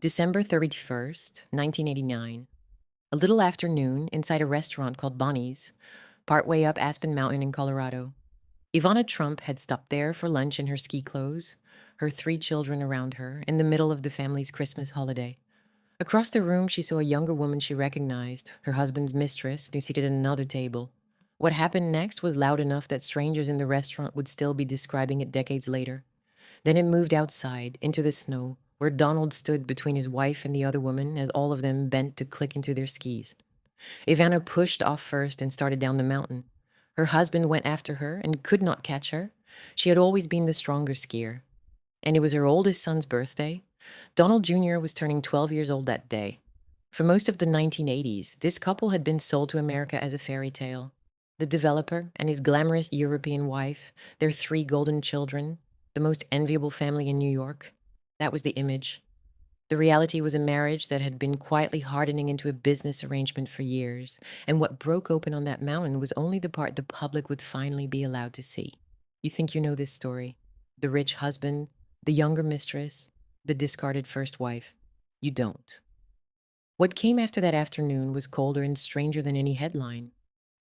December 31st, 1989. A little after noon inside a restaurant called Bonnie's, partway up Aspen Mountain in Colorado. Ivana Trump had stopped there for lunch in her ski clothes, her 3 children around her, in the middle of the family's Christmas holiday. Across the room, she saw a younger woman she recognized, her husband's mistress, seated at another table. What happened next was loud enough that strangers in the restaurant would still be describing it decades later. Then it moved outside, into the snow, where Donald stood between his wife and the other woman as all of them bent to click into their skis. Ivana pushed off first and started down the mountain. Her husband went after her and could not catch her. She had always been the stronger skier. And it was her oldest son's birthday. Donald Jr. was turning 12 years old that day. For most of the 1980s, this couple had been sold to America as a fairy tale. The developer and his glamorous European wife, their 3 golden children, the most enviable family in New York. That was the image. The reality was a marriage that had been quietly hardening into a business arrangement for years, and what broke open on that mountain was only the part the public would finally be allowed to see. You think you know this story. The rich husband, the younger mistress, the discarded first wife. You don't. What came after that afternoon was colder and stranger than any headline.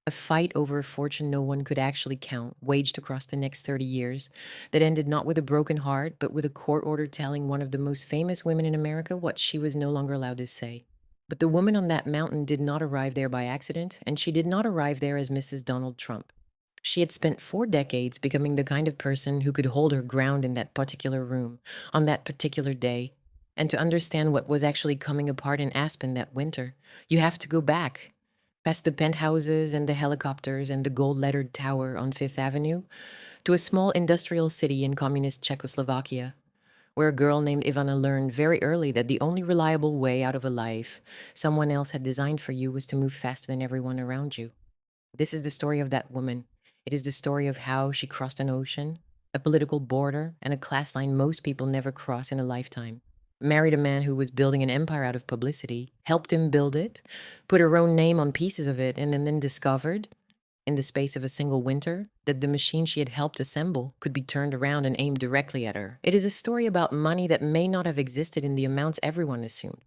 A fight over a fortune no one could actually count, waged across the next 30 years, that ended not with a broken heart, but with a court order telling one of the most famous women in America what she was no longer allowed to say. But the woman on that mountain did not arrive there by accident, and she did not arrive there as Mrs. Donald Trump. She had spent 4 decades becoming the kind of person who could hold her ground in that particular room, on that particular day. And to understand what was actually coming apart in Aspen that winter, you have to go back, past the penthouses and the helicopters and the gold-lettered tower on Fifth Avenue, to a small industrial city in communist Czechoslovakia, where a girl named Ivana learned very early that the only reliable way out of a life someone else had designed for you was to move faster than everyone around you. This is the story of that woman. It is the story of how she crossed an ocean, a political border, and a class line most people never cross in a lifetime. Married a man who was building an empire out of publicity, helped him build it, put her own name on pieces of it, and then discovered, in the space of a single winter, that the machine she had helped assemble could be turned around and aimed directly at her. It is a story about money that may not have existed in the amounts everyone assumed.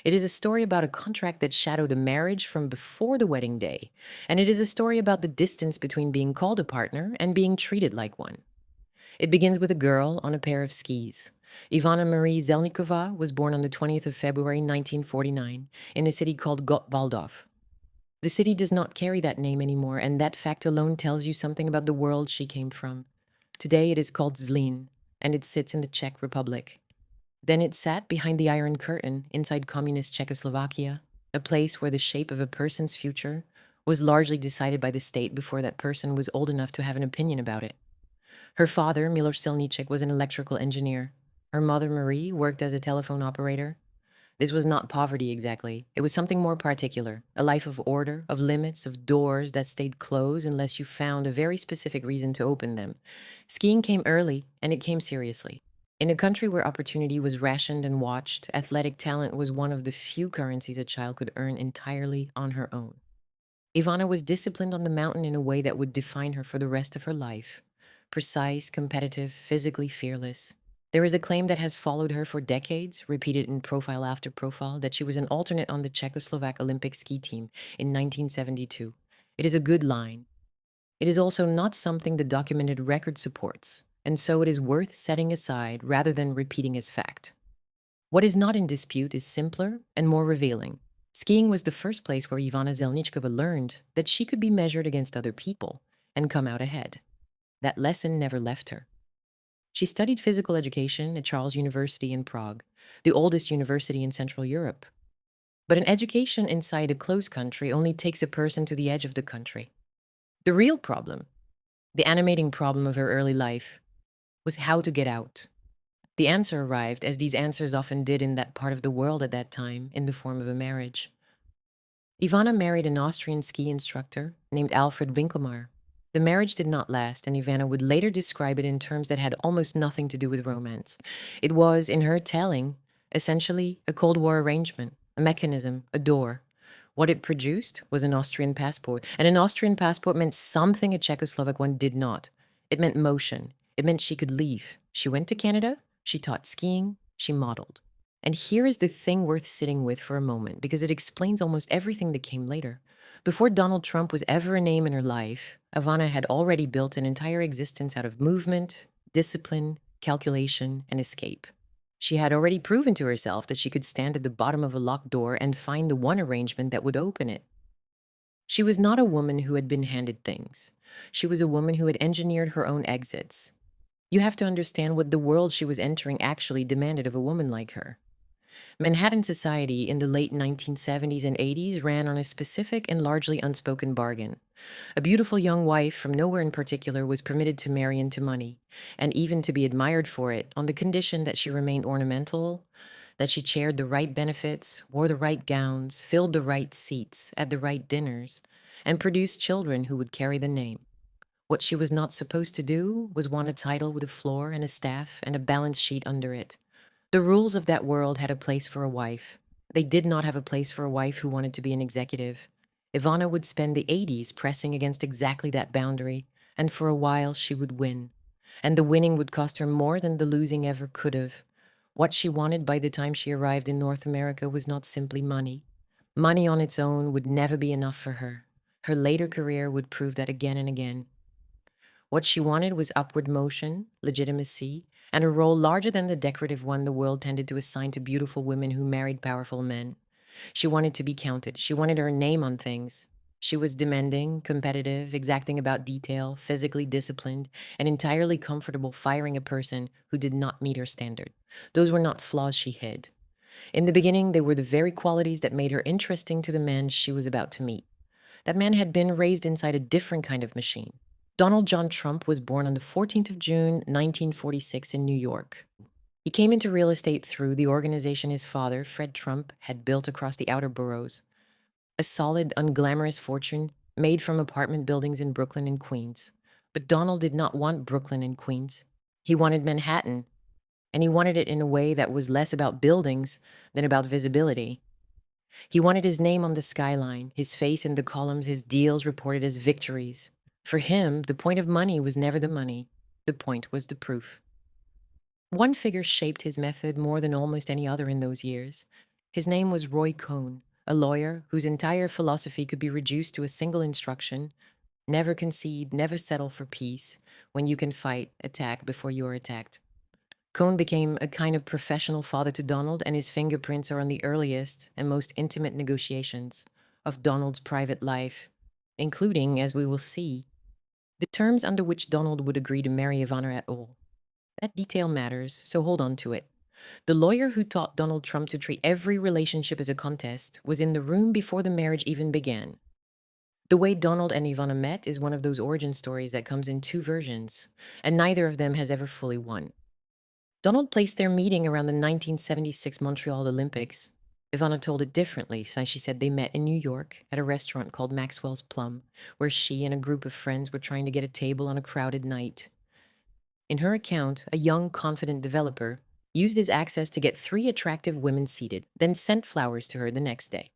It is a story about a contract that shadowed a marriage from before the wedding day, and it is a story about the distance between being called a partner and being treated like one. It begins with a girl on a pair of skis. Ivana Marie Zelnikova was born on the 20th of February 1949 in a city called Gottwaldorf. The city does not carry that name anymore, and that fact alone tells you something about the world she came from. Today it is called Zlín, and it sits in the Czech Republic. Then it sat behind the Iron Curtain inside communist Czechoslovakia, a place where the shape of a person's future was largely decided by the state before that person was old enough to have an opinion about it. Her father, Miloš Silníček, was an electrical engineer. Her mother, Marie, worked as a telephone operator. This was not poverty exactly. It was something more particular, a life of order, of limits, of doors that stayed closed unless you found a very specific reason to open them. Skiing came early, and it came seriously. In a country where opportunity was rationed and watched, athletic talent was one of the few currencies a child could earn entirely on her own. Ivana was disciplined on the mountain in a way that would define her for the rest of her life. Precise, competitive, physically fearless. There is a claim that has followed her for decades, repeated in profile after profile, that she was an alternate on the Czechoslovak Olympic ski team in 1972. It is a good line. It is also not something the documented record supports, and so it is worth setting aside rather than repeating as fact. What is not in dispute is simpler and more revealing. Skiing was the first place where Ivana Zelničkova learned that she could be measured against other people and come out ahead. That lesson never left her. She studied physical education at Charles University in Prague, the oldest university in Central Europe. But an education inside a closed country only takes a person to the edge of the country. The real problem, the animating problem of her early life, was how to get out. The answer arrived, as these answers often did in that part of the world at that time, in the form of a marriage. Ivana married an Austrian ski instructor named Alfred Winkelmar. The marriage did not last, and Ivana would later describe it in terms that had almost nothing to do with romance. It was, in her telling, essentially a Cold War arrangement, a mechanism, a door. What it produced was an Austrian passport, and an Austrian passport meant something a Czechoslovak one did not. It meant motion. It meant she could leave. She went to Canada, she taught skiing, she modeled. And here is the thing worth sitting with for a moment, because it explains almost everything that came later. Before Donald Trump was ever a name in her life, Ivana had already built an entire existence out of movement, discipline, calculation, and escape. She had already proven to herself that she could stand at the bottom of a locked door and find the one arrangement that would open it. She was not a woman who had been handed things. She was a woman who had engineered her own exits. You have to understand what the world she was entering actually demanded of a woman like her. Manhattan society in the late 1970s and 80s ran on a specific and largely unspoken bargain. A beautiful young wife from nowhere in particular was permitted to marry into money, and even to be admired for it, on the condition that she remained ornamental, that she chaired the right benefits, wore the right gowns, filled the right seats at the right dinners, and produced children who would carry the name. What she was not supposed to do was want a title with a floor and a staff and a balance sheet under it. The rules of that world had a place for a wife. They did not have a place for a wife who wanted to be an executive. Ivana would spend the 80s pressing against exactly that boundary, and for a while she would win. And the winning would cost her more than the losing ever could have. What she wanted by the time she arrived in North America was not simply money. Money on its own would never be enough for her. Her later career would prove that again and again. What she wanted was upward motion, legitimacy, and a role larger than the decorative one the world tended to assign to beautiful women who married powerful men. She wanted to be counted. She wanted her name on things. She was demanding, competitive, exacting about detail, physically disciplined, and entirely comfortable firing a person who did not meet her standard. Those were not flaws she hid. In the beginning, they were the very qualities that made her interesting to the man she was about to meet. That man had been raised inside a different kind of machine. Donald John Trump was born on the 14th of June, 1946 in New York. He came into real estate through the organization his father, Fred Trump, had built across the outer boroughs. A solid, unglamorous fortune made from apartment buildings in Brooklyn and Queens. But Donald did not want Brooklyn and Queens. He wanted Manhattan, and he wanted it in a way that was less about buildings than about visibility. He wanted his name on the skyline, his face in the columns, his deals reported as victories. For him, the point of money was never the money. The point was the proof. One figure shaped his method more than almost any other in those years. His name was Roy Cohn, a lawyer whose entire philosophy could be reduced to a single instruction: never concede, never settle for peace. When you can fight, attack before you are attacked. Cohn became a kind of professional father to Donald, and his fingerprints are on the earliest and most intimate negotiations of Donald's private life, including, as we will see, the terms under which Donald would agree to marry Ivana at all. That detail matters, so hold on to it. The lawyer who taught Donald Trump to treat every relationship as a contest was in the room before the marriage even began. The way Donald and Ivana met is one of those origin stories that comes in two versions, and neither of them has ever fully won. Donald placed their meeting around the 1976 Montreal Olympics. Ivana told it differently, since she said they met in New York at a restaurant called Maxwell's Plum, where she and a group of friends were trying to get a table on a crowded night. In her account, a young, confident developer used his access to get 3 attractive women seated, then sent flowers to her the next day.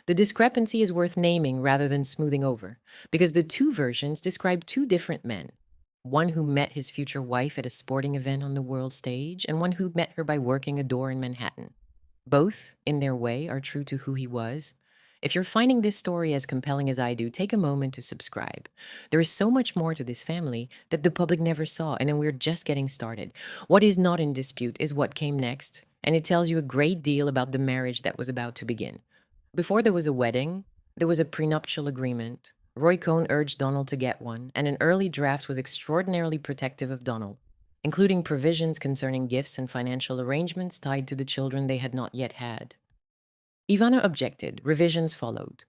The discrepancy is worth naming rather than smoothing over, because the two versions describe two different men. One who met his future wife at a sporting event on the world stage, and one who met her by working a door in Manhattan. Both, in their way, are true to who he was. If you're finding this story as compelling as I do, take a moment to subscribe. There is so much more to this family that the public never saw, and then we're just getting started. What is not in dispute is what came next, and it tells you a great deal about the marriage that was about to begin. Before there was a wedding, there was a prenuptial agreement. Roy Cohn urged Donald to get one, and an early draft was extraordinarily protective of Donald, including provisions concerning gifts and financial arrangements tied to the children they had not yet had. Ivana objected. Revisions followed.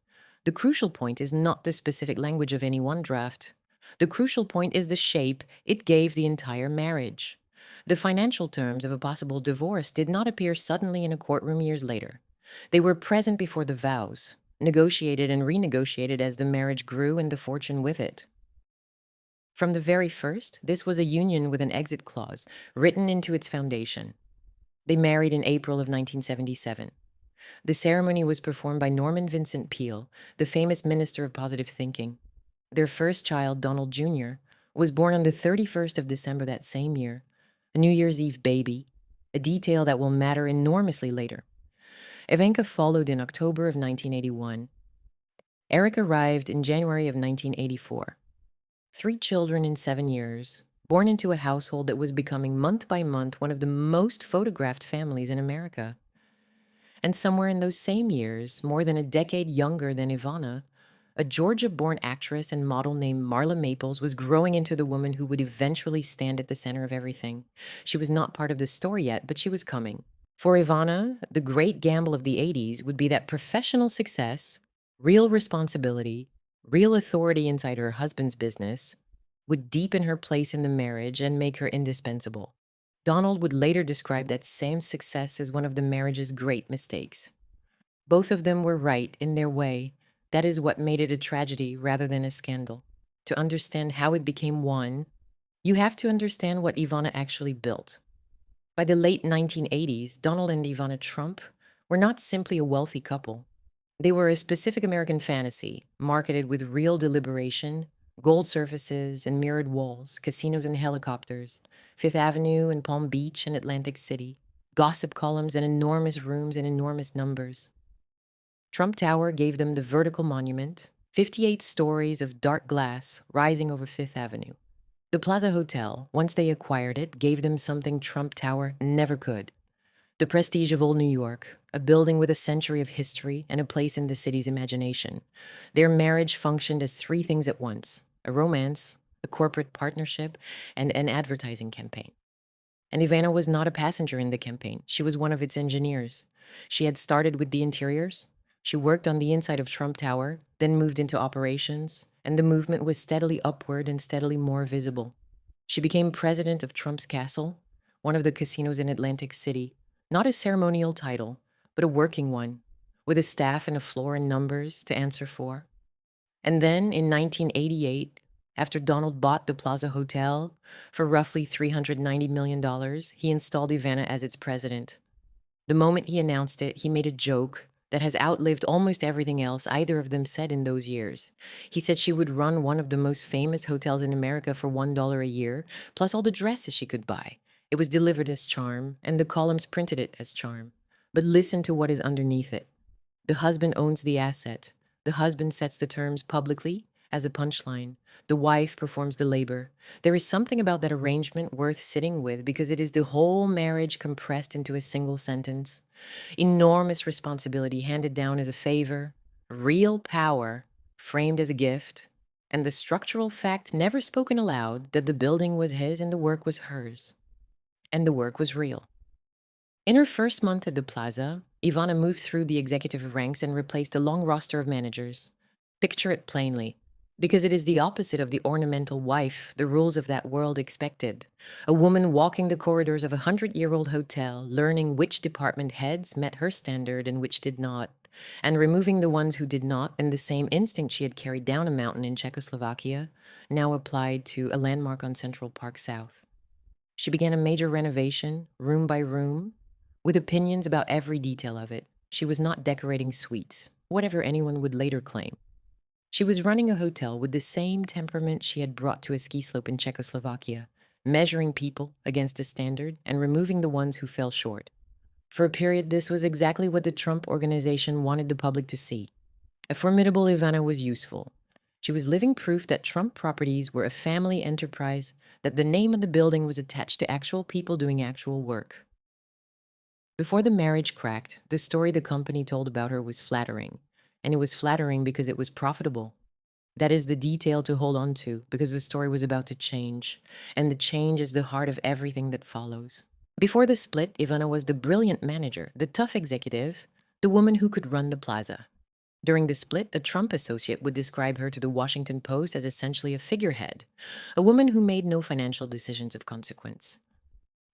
The crucial point is not the specific language of any one draft. The crucial point is the shape it gave the entire marriage. The financial terms of a possible divorce did not appear suddenly in a courtroom years later. They were present before the vows, negotiated and renegotiated as the marriage grew and the fortune with it. From the very first, this was a union with an exit clause written into its foundation. They married in April of 1977. The ceremony was performed by Norman Vincent Peale, the famous minister of positive thinking. Their first child, Donald Jr., was born on the 31st of December that same year, a New Year's Eve baby. a detail that will matter enormously later. Ivanka followed in October of 1981. Eric arrived in January of 1984. 3 children in 7 years, born into a household that was becoming month by month one of the most photographed families in America. And somewhere in those same years, more than a decade younger than Ivana, a Georgia-born actress and model named Marla Maples was growing into the woman who would eventually stand at the center of everything. She was not part of the story yet, but she was coming. For Ivana, the great gamble of the 80s would be that professional success, real responsibility, real authority inside her husband's business would deepen her place in the marriage and make her indispensable. Donald would later describe that same success as one of the marriage's great mistakes. Both of them were right in their way. That is what made it a tragedy rather than a scandal. To understand how it became one, you have to understand what Ivana actually built. By the late 1980s, Donald and Ivana Trump were not simply a wealthy couple. They were a specific American fantasy, marketed with real deliberation, gold surfaces and mirrored walls, casinos and helicopters, Fifth Avenue and Palm Beach and Atlantic City, gossip columns and enormous rooms in enormous numbers. Trump Tower gave them the vertical monument, 58 stories of dark glass rising over Fifth Avenue. The Plaza Hotel, once they acquired it, gave them something Trump Tower never could: the prestige of old New York, a building with a century of history and a place in the city's imagination. Their marriage functioned as three things at once: a romance, a corporate partnership, and an advertising campaign. And Ivana was not a passenger in the campaign. She was one of its engineers. She had started with the interiors. She worked on the inside of Trump Tower, then moved into operations, and the movement was steadily upward and steadily more visible. She became president of Trump's Castle, one of the casinos in Atlantic City, not a ceremonial title, but a working one, with a staff and a floor and numbers to answer for. And then in 1988, after Donald bought the Plaza Hotel for roughly $390 million, he installed Ivana as its president. The moment he announced it, he made a joke that has outlived almost everything else either of them said in those years. He said she would run one of the most famous hotels in America for $1 a year, plus all the dresses she could buy. It was delivered as charm, and the columns printed it as charm. But listen to what is underneath it. The husband owns the asset. The husband sets the terms publicly as a punchline. The wife performs the labor. There is something about that arrangement worth sitting with because it is the whole marriage compressed into a single sentence. Enormous responsibility handed down as a favor, real power framed as a gift, and the structural fact never spoken aloud that the building was his and the work was hers. And the work was real. In her first month at the Plaza, Ivana moved through the executive ranks and replaced a long roster of managers. Picture it plainly, because it is the opposite of the ornamental wife the rules of that world expected. A woman walking the corridors of a 100-year-old hotel, learning which department heads met her standard and which did not, and removing the ones who did not, and the same instinct she had carried down a mountain in Czechoslovakia now applied to a landmark on Central Park South. She began a major renovation, room by room, with opinions about every detail of it. She was not decorating suites, whatever anyone would later claim. She was running a hotel with the same temperament she had brought to a ski slope in Czechoslovakia, measuring people against a standard and removing the ones who fell short. For a period, this was exactly what the Trump organization wanted the public to see. A formidable Ivana was useful. She was living proof that Trump properties were a family enterprise, that the name of the building was attached to actual people doing actual work. Before the marriage cracked, the story the company told about her was flattering. And it was flattering because it was profitable. That is the detail to hold on to, because the story was about to change. And the change is the heart of everything that follows. Before the split, Ivana was the brilliant manager, the tough executive, the woman who could run the plaza. During the split, a Trump associate would describe her to the Washington Post as essentially a figurehead, a woman who made no financial decisions of consequence.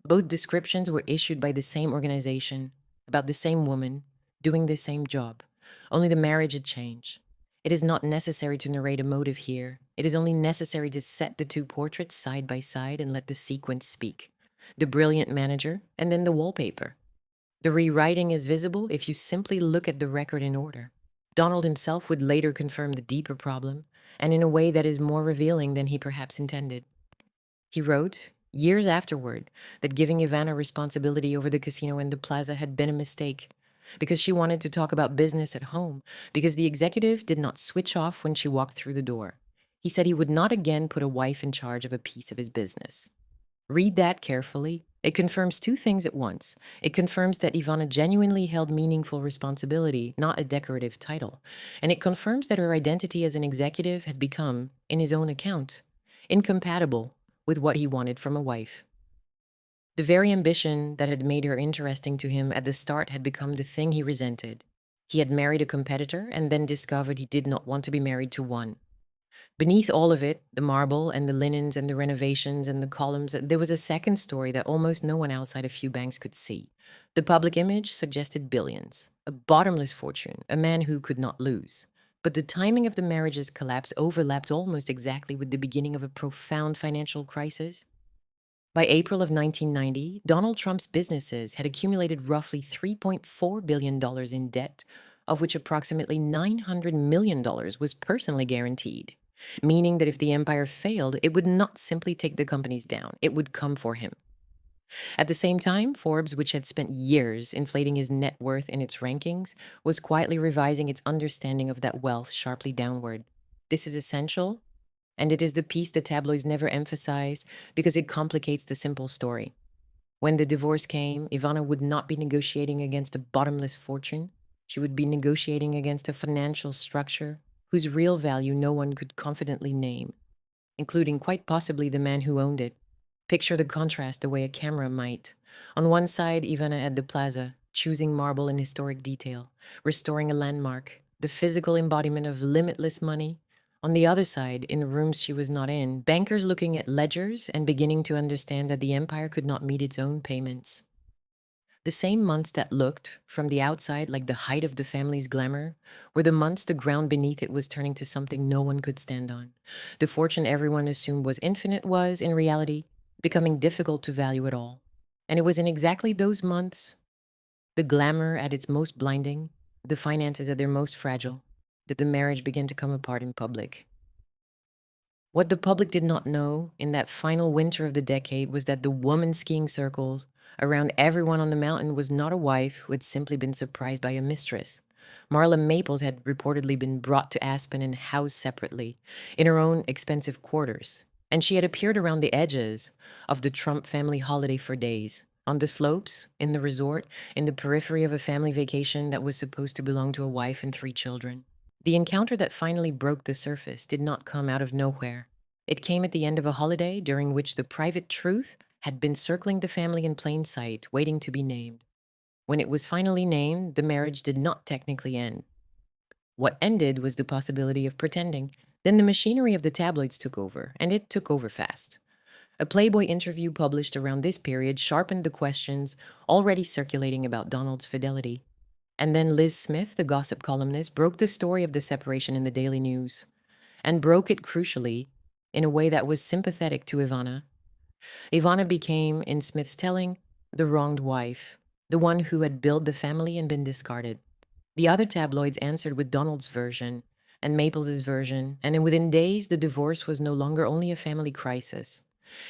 Both descriptions were issued by the same organization, about the same woman, doing the same job. Only the marriage had changed. It is not necessary to narrate a motive here. It is only necessary to set the two portraits side by side and let the sequence speak. The brilliant manager, and then the wallpaper. The rewriting is visible if you simply look at the record in order. Donald himself would later confirm the deeper problem, and in a way that is more revealing than he perhaps intended. He wrote, years afterward, that giving Ivana responsibility over the casino and the plaza had been a mistake because she wanted to talk about business at home, because the executive did not switch off when she walked through the door. He said he would not again put a wife in charge of a piece of his business. Read that carefully. It confirms two things at once. It confirms that Ivana genuinely held meaningful responsibility, not a decorative title. And it confirms that her identity as an executive had become, in his own account, incompatible with what he wanted from a wife. The very ambition that had made her interesting to him at the start had become the thing he resented. He had married a competitor and then discovered he did not want to be married to one. Beneath all of it, the marble and the linens and the renovations and the columns, there was a second story that almost no one outside a few banks could see. The public image suggested billions, a bottomless fortune, a man who could not lose. But the timing of the marriage's collapse overlapped almost exactly with the beginning of a profound financial crisis. By April of 1990, Donald Trump's businesses had accumulated roughly $3.4 billion in debt, of which approximately $900 million was personally guaranteed, meaning that if the empire failed, it would not simply take the companies down, it would come for him. At the same time, Forbes, which had spent years inflating his net worth in its rankings, was quietly revising its understanding of that wealth sharply downward. This is essential, and it is the piece the tabloids never emphasized because it complicates the simple story. When the divorce came, Ivana would not be negotiating against a bottomless fortune. She would be negotiating against a financial structure whose real value no one could confidently name, including quite possibly the man who owned it. Picture the contrast the way a camera might. On one side, Ivana at the plaza, choosing marble in historic detail, restoring a landmark, the physical embodiment of limitless money. On the other side, in rooms she was not in, bankers looking at ledgers and beginning to understand that the empire could not meet its own payments. The same months that looked, from the outside, like the height of the family's glamour, were the months the ground beneath it was turning to something no one could stand on. The fortune everyone assumed was infinite was, in reality, becoming difficult to value at all. And it was in exactly those months, the glamour at its most blinding, the finances at their most fragile, that the marriage began to come apart in public. What the public did not know in that final winter of the decade was that the woman skiing circles around everyone on the mountain was not a wife who had simply been surprised by a mistress. Marla Maples had reportedly been brought to Aspen and housed separately in her own expensive quarters, and she had appeared around the edges of the Trump family holiday for days, on the slopes, in the resort, in the periphery of a family vacation that was supposed to belong to a wife and 3 children. The encounter that finally broke the surface did not come out of nowhere. It came at the end of a holiday during which the private truth had been circling the family in plain sight, waiting to be named. When it was finally named, the marriage did not technically end. What ended was the possibility of pretending. Then the machinery of the tabloids took over, and it took over fast. A Playboy interview published around this period sharpened the questions already circulating about Donald's fidelity. And then Liz Smith, the gossip columnist, broke the story of the separation in the Daily News, and broke it crucially in a way that was sympathetic to Ivana. Ivana became, in Smith's telling, the wronged wife, the one who had built the family and been discarded. The other tabloids answered with Donald's version and Maples's version, and within days the divorce was no longer only a family crisis.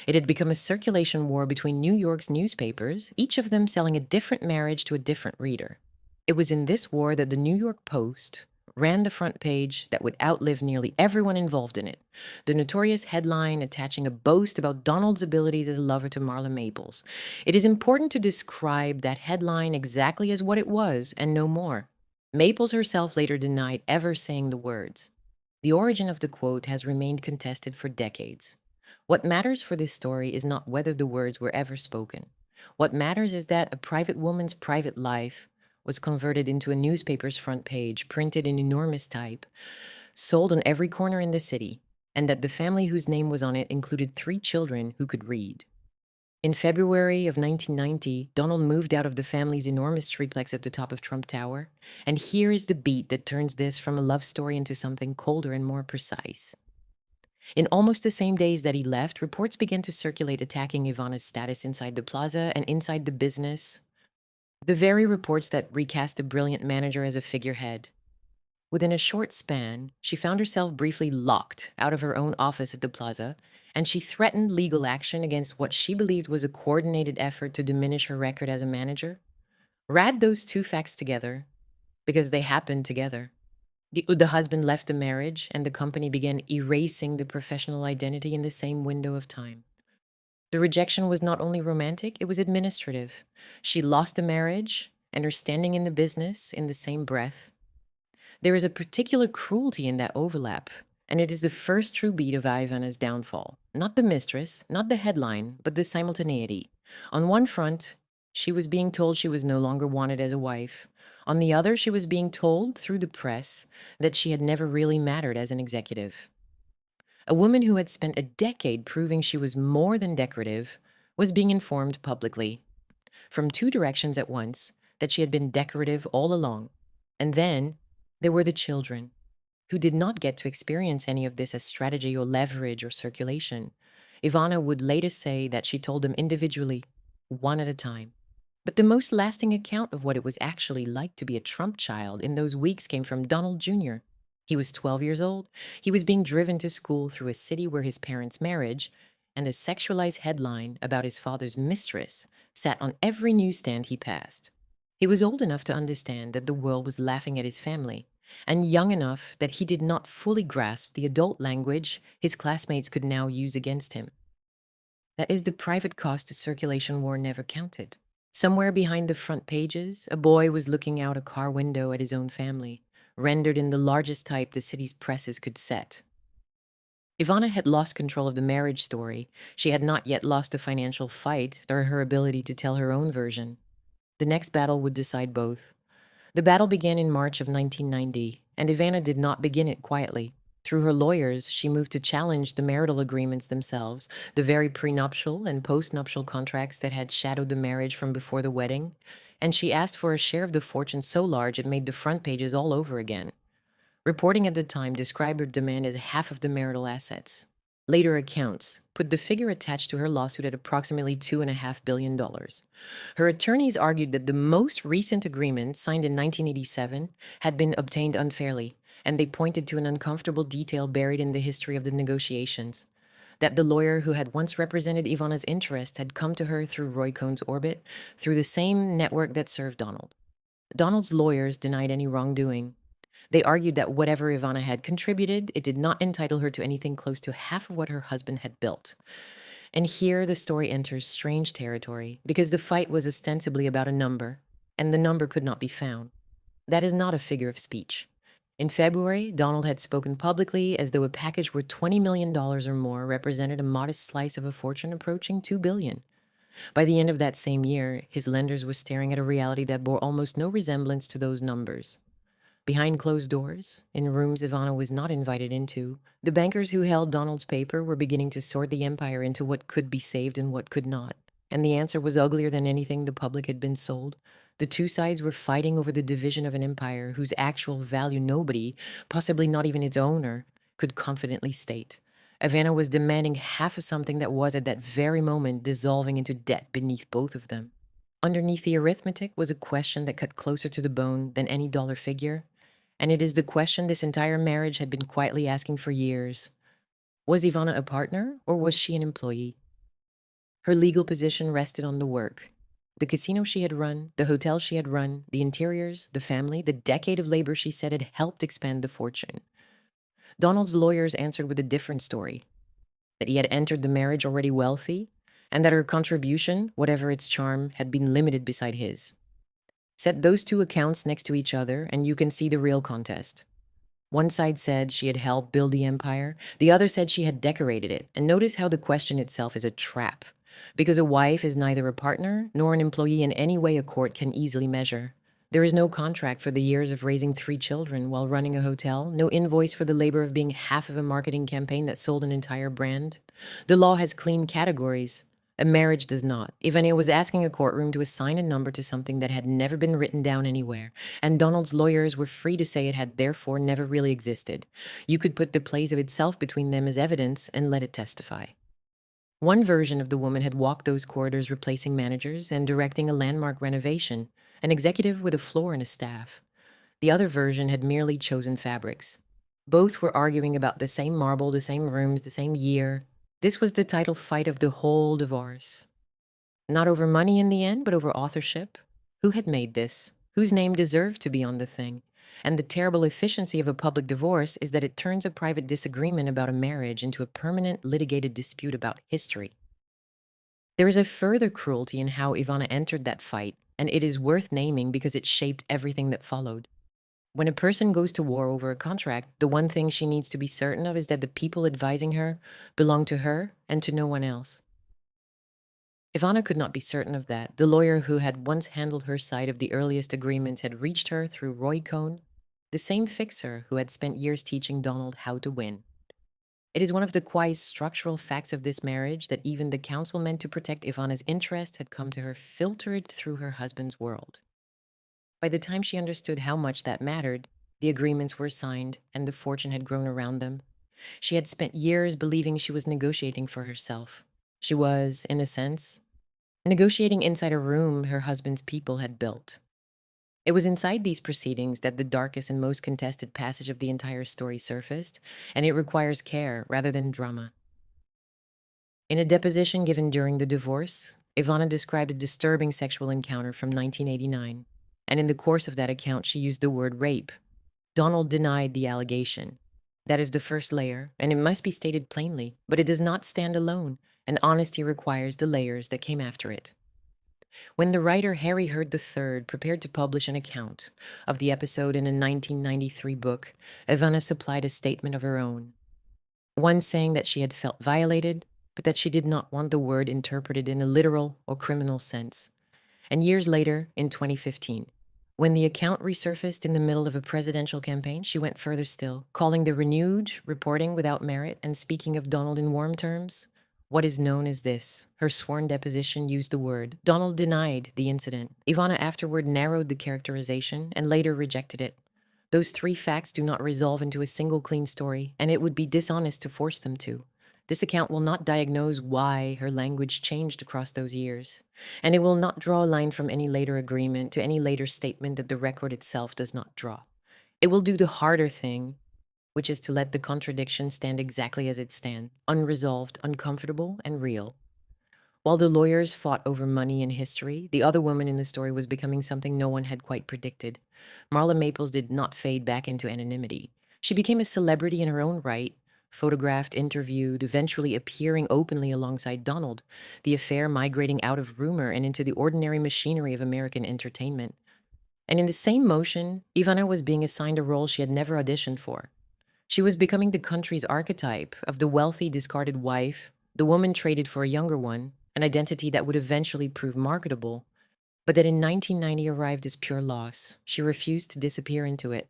It had become a circulation war between New York's newspapers, each of them selling a different marriage to a different reader. It was in this war that the New York Post ran the front page that would outlive nearly everyone involved in it, the notorious headline attaching a boast about Donald's abilities as a lover to Marla Maples. It is important to describe that headline exactly as what it was and no more. Maples herself later denied ever saying the words. The origin of the quote has remained contested for decades. What matters for this story is not whether the words were ever spoken. What matters is that a private woman's private life was converted into a newspaper's front page, printed in enormous type, sold on every corner in the city, and that the family whose name was on it included 3 children who could read. In February of 1990, Donald moved out of the family's enormous triplex at the top of Trump Tower, and here is the beat that turns this from a love story into something colder and more precise. In almost the same days that he left, reports began to circulate attacking Ivana's status inside the plaza and inside the business. The very reports that recast the brilliant manager as a figurehead. Within a short span, she found herself briefly locked out of her own office at the plaza, and she threatened legal action against what she believed was a coordinated effort to diminish her record as a manager. Add those two facts together, because they happened together. The husband left the marriage, and the company began erasing the professional identity in the same window of time. The rejection was not only romantic, it was administrative. She lost the marriage and her standing in the business in the same breath. There is a particular cruelty in that overlap, and it is the first true beat of Ivana's downfall. Not the mistress, not the headline, but the simultaneity. On one front, she was being told she was no longer wanted as a wife. On the other, she was being told through the press that she had never really mattered as an executive. A woman who had spent a decade proving she was more than decorative was being informed publicly, from two directions at once, that she had been decorative all along. And then there were the children, who did not get to experience any of this as strategy or leverage or circulation. Ivana would later say that she told them individually, one at a time. But the most lasting account of what it was actually like to be a Trump child in those weeks came from Donald Jr. He was 12 years old. He was being driven to school through a city where his parents' marriage and a sexualized headline about his father's mistress sat on every newsstand he passed. He was old enough to understand that the world was laughing at his family, and young enough that he did not fully grasp the adult language his classmates could now use against him. That is, the private cost to circulation war never counted. Somewhere behind the front pages, a boy was looking out a car window at his own family, rendered in the largest type the city's presses could set. Ivana had lost control of the marriage story. She had not yet lost the financial fight or her ability to tell her own version. The next battle would decide both. The battle began in March of 1990, and Ivana did not begin it quietly. Through her lawyers, she moved to challenge the marital agreements themselves, the very prenuptial and postnuptial contracts that had shadowed the marriage from before the wedding, and she asked for a share of the fortune so large it made the front pages all over again. Reporting at the time described her demand as half of the marital assets. Later accounts put the figure attached to her lawsuit at approximately $2.5 billion. Her attorneys argued that the most recent agreement, signed in 1987, had been obtained unfairly, and they pointed to an uncomfortable detail buried in the history of the negotiations. That the lawyer who had once represented Ivana's interests had come to her through Roy Cohn's orbit, through the same network that served Donald. Donald's lawyers denied any wrongdoing. They argued that whatever Ivana had contributed, it did not entitle her to anything close to half of what her husband had built. And here the story enters strange territory, because the fight was ostensibly about a number, and the number could not be found. That is not a figure of speech. In February, Donald had spoken publicly as though a package worth $20 million or more represented a modest slice of a fortune approaching $2 billion. By the end of that same year, his lenders were staring at a reality that bore almost no resemblance to those numbers. Behind closed doors, in rooms Ivana was not invited into, the bankers who held Donald's paper were beginning to sort the empire into what could be saved and what could not. And the answer was uglier than anything the public had been sold. The two sides were fighting over the division of an empire whose actual value nobody, possibly not even its owner, could confidently state. Ivana was demanding half of something that was at that very moment dissolving into debt beneath both of them. Underneath the arithmetic was a question that cut closer to the bone than any dollar figure. And it is the question this entire marriage had been quietly asking for years. Was Ivana a partner, or was she an employee? Her legal position rested on the work. The casino she had run, the hotel she had run, the interiors, the family, the decade of labor she said had helped expand the fortune. Donald's lawyers answered with a different story, that he had entered the marriage already wealthy, and that her contribution, whatever its charm, had been limited beside his. Set those two accounts next to each other, and you can see the real contest. One side said she had helped build the empire. The other said she had decorated it. And notice how the question itself is a trap, because a wife is neither a partner nor an employee in any way a court can easily measure. There is no contract for the years of raising 3 children while running a hotel, no invoice for the labor of being half of a marketing campaign that sold an entire brand. The law has clean categories. A marriage does not. Ivana was asking a courtroom to assign a number to something that had never been written down anywhere, and Donald's lawyers were free to say it had therefore never really existed. You could put the place of itself between them as evidence and let it testify. One version of the woman had walked those corridors replacing managers and directing a landmark renovation, an executive with a floor and a staff. The other version had merely chosen fabrics. Both were arguing about the same marble, the same rooms, the same year. This was the title fight of the whole divorce. Not over money in the end, but over authorship. Who had made this? Whose name deserved to be on the thing? And the terrible efficiency of a public divorce is that it turns a private disagreement about a marriage into a permanent litigated dispute about history. There is a further cruelty in how Ivana entered that fight, and it is worth naming because it shaped everything that followed. When a person goes to war over a contract, the one thing she needs to be certain of is that the people advising her belong to her and to no one else. Ivana could not be certain of that. The lawyer who had once handled her side of the earliest agreements had reached her through Roy Cohn, the same fixer who had spent years teaching Donald how to win. It is one of the quiet structural facts of this marriage that even the counsel meant to protect Ivana's interests had come to her filtered through her husband's world. By the time she understood how much that mattered, the agreements were signed and the fortune had grown around them. She had spent years believing she was negotiating for herself. She was, in a sense, negotiating inside a room her husband's people had built. It was inside these proceedings that the darkest and most contested passage of the entire story surfaced, and it requires care rather than drama. In a deposition given during the divorce, Ivana described a disturbing sexual encounter from 1989, and in the course of that account, she used the word rape. Donald denied the allegation. That is the first layer, and it must be stated plainly, but it does not stand alone, and honesty requires the layers that came after it. When the writer Harry Hurd III prepared to publish an account of the episode in a 1993 book, Ivana supplied a statement of her own. One saying that she had felt violated, but that she did not want the word interpreted in a literal or criminal sense. And years later, in 2015, when the account resurfaced in the middle of a presidential campaign, she went further still, calling the renewed reporting without merit and speaking of Donald in warm terms. What is known as this. Her sworn deposition used the word. Donald denied the incident. Ivana afterward narrowed the characterization and later rejected it. Those three facts do not resolve into a single clean story, and it would be dishonest to force them to. This account will not diagnose why her language changed across those years, and it will not draw a line from any later agreement to any later statement that the record itself does not draw. It will do the harder thing, which is to let the contradiction stand exactly as it stands, unresolved, uncomfortable, and real. While the lawyers fought over money and history, the other woman in the story was becoming something no one had quite predicted. Marla Maples did not fade back into anonymity. She became a celebrity in her own right, photographed, interviewed, eventually appearing openly alongside Donald, the affair migrating out of rumor and into the ordinary machinery of American entertainment. And in the same motion, Ivana was being assigned a role she had never auditioned for. She was becoming the country's archetype of the wealthy, discarded wife, the woman traded for a younger one, an identity that would eventually prove marketable, but that in 1990 arrived as pure loss. She refused to disappear into it.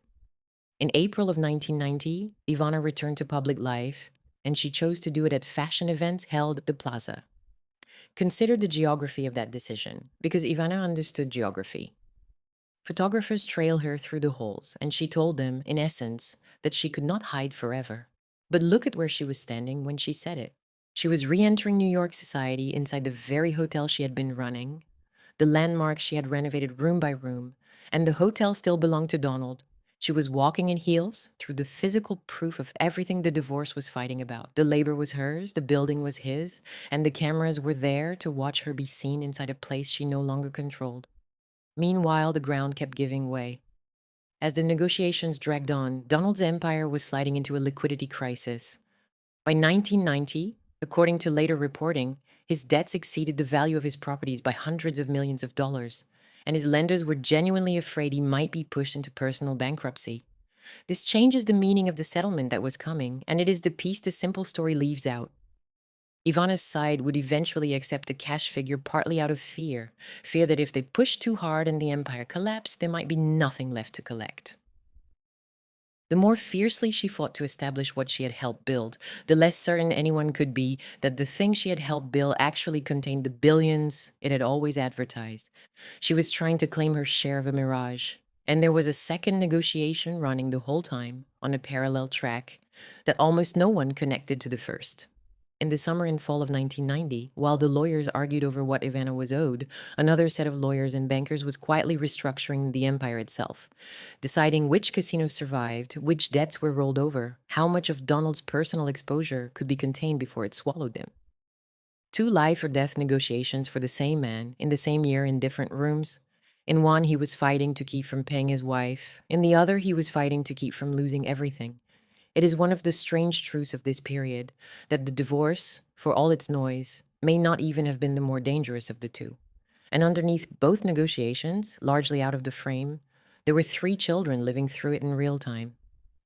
In April of 1990, Ivana returned to public life, and she chose to do it at fashion events held at the Plaza. Consider the geography of that decision, because Ivana understood geography. Photographers trail her through the halls, and she told them, in essence, that she could not hide forever. But look at where she was standing when she said it. She was re-entering New York society inside the very hotel she had been running, the landmarks she had renovated room by room, and the hotel still belonged to Donald. She was walking in heels through the physical proof of everything the divorce was fighting about. The labor was hers, the building was his, and the cameras were there to watch her be seen inside a place she no longer controlled. Meanwhile, the ground kept giving way. As the negotiations dragged on, Donald's empire was sliding into a liquidity crisis. By 1990, according to later reporting, his debts exceeded the value of his properties by hundreds of millions of dollars, and his lenders were genuinely afraid he might be pushed into personal bankruptcy. This changes the meaning of the settlement that was coming, and it is the piece the simple story leaves out. Ivana's side would eventually accept the cash figure partly out of fear that if they pushed too hard and the empire collapsed, there might be nothing left to collect. The more fiercely she fought to establish what she had helped build, the less certain anyone could be that the thing she had helped build actually contained the billions it had always advertised. She was trying to claim her share of a mirage, and there was a second negotiation running the whole time on a parallel track that almost no one connected to the first. In the summer and fall of 1990, while the lawyers argued over what Ivana was owed, another set of lawyers and bankers was quietly restructuring the empire itself, deciding which casinos survived, which debts were rolled over, how much of Donald's personal exposure could be contained before it swallowed him. Two life or death negotiations for the same man in the same year in different rooms. In one, he was fighting to keep from paying his wife. In the other, he was fighting to keep from losing everything. It is one of the strange truths of this period that the divorce, for all its noise, may not even have been the more dangerous of the two. And underneath both negotiations, largely out of the frame, there were three children living through it in real time.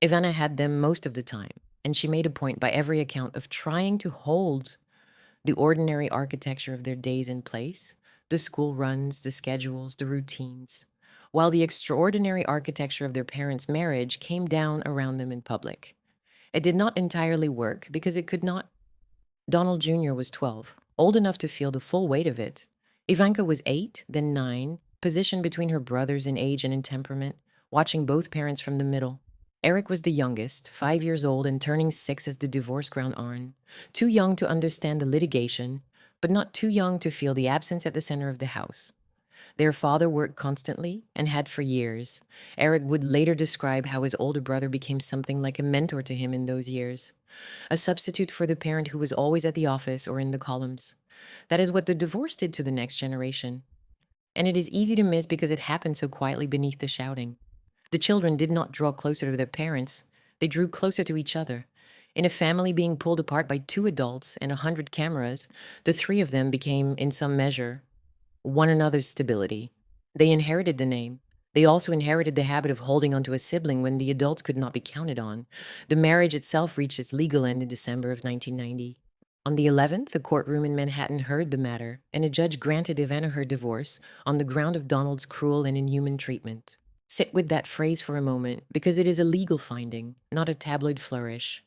Ivana had them most of the time, and she made a point by every account of trying to hold the ordinary architecture of their days in place, the school runs, the schedules, the routines, while the extraordinary architecture of their parents' marriage came down around them in public. It did not entirely work because it could not. Donald Jr. was 12, old enough to feel the full weight of it. Ivanka was 8, then 9, positioned between her brothers in age and in temperament, watching both parents from the middle. Eric was the youngest, 5 years old and turning 6 as the divorce ground on, too young to understand the litigation, but not too young to feel the absence at the center of the house. Their father worked constantly and had for years. Eric would later describe how his older brother became something like a mentor to him in those years, a substitute for the parent who was always at the office or in the columns. That is what the divorce did to the next generation. And it is easy to miss because it happened so quietly beneath the shouting. The children did not draw closer to their parents, they drew closer to each other. In a family being pulled apart by 2 adults and 100 cameras, the 3 of them became, in some measure, one another's stability. They inherited the name. They also inherited the habit of holding onto a sibling when the adults could not be counted on. The marriage itself reached its legal end in December of 1990. On the 11th, a courtroom in Manhattan heard the matter, and a judge granted Ivana her divorce on the ground of Donald's cruel and inhuman treatment. Sit with that phrase for a moment, because it is a legal finding, not a tabloid flourish.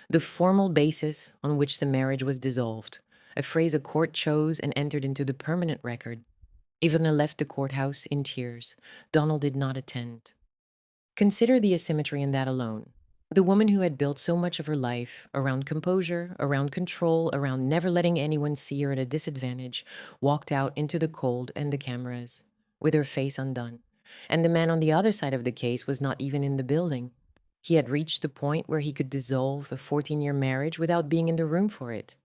The formal basis on which the marriage was dissolved, a phrase a court chose and entered into the permanent record. Ivana left the courthouse in tears. Donald did not attend. Consider the asymmetry in that alone. The woman who had built so much of her life around composure, around control, around never letting anyone see her at a disadvantage, walked out into the cold and the cameras, with her face undone. And the man on the other side of the case was not even in the building. He had reached the point where he could dissolve a 14-year marriage without being in the room for it.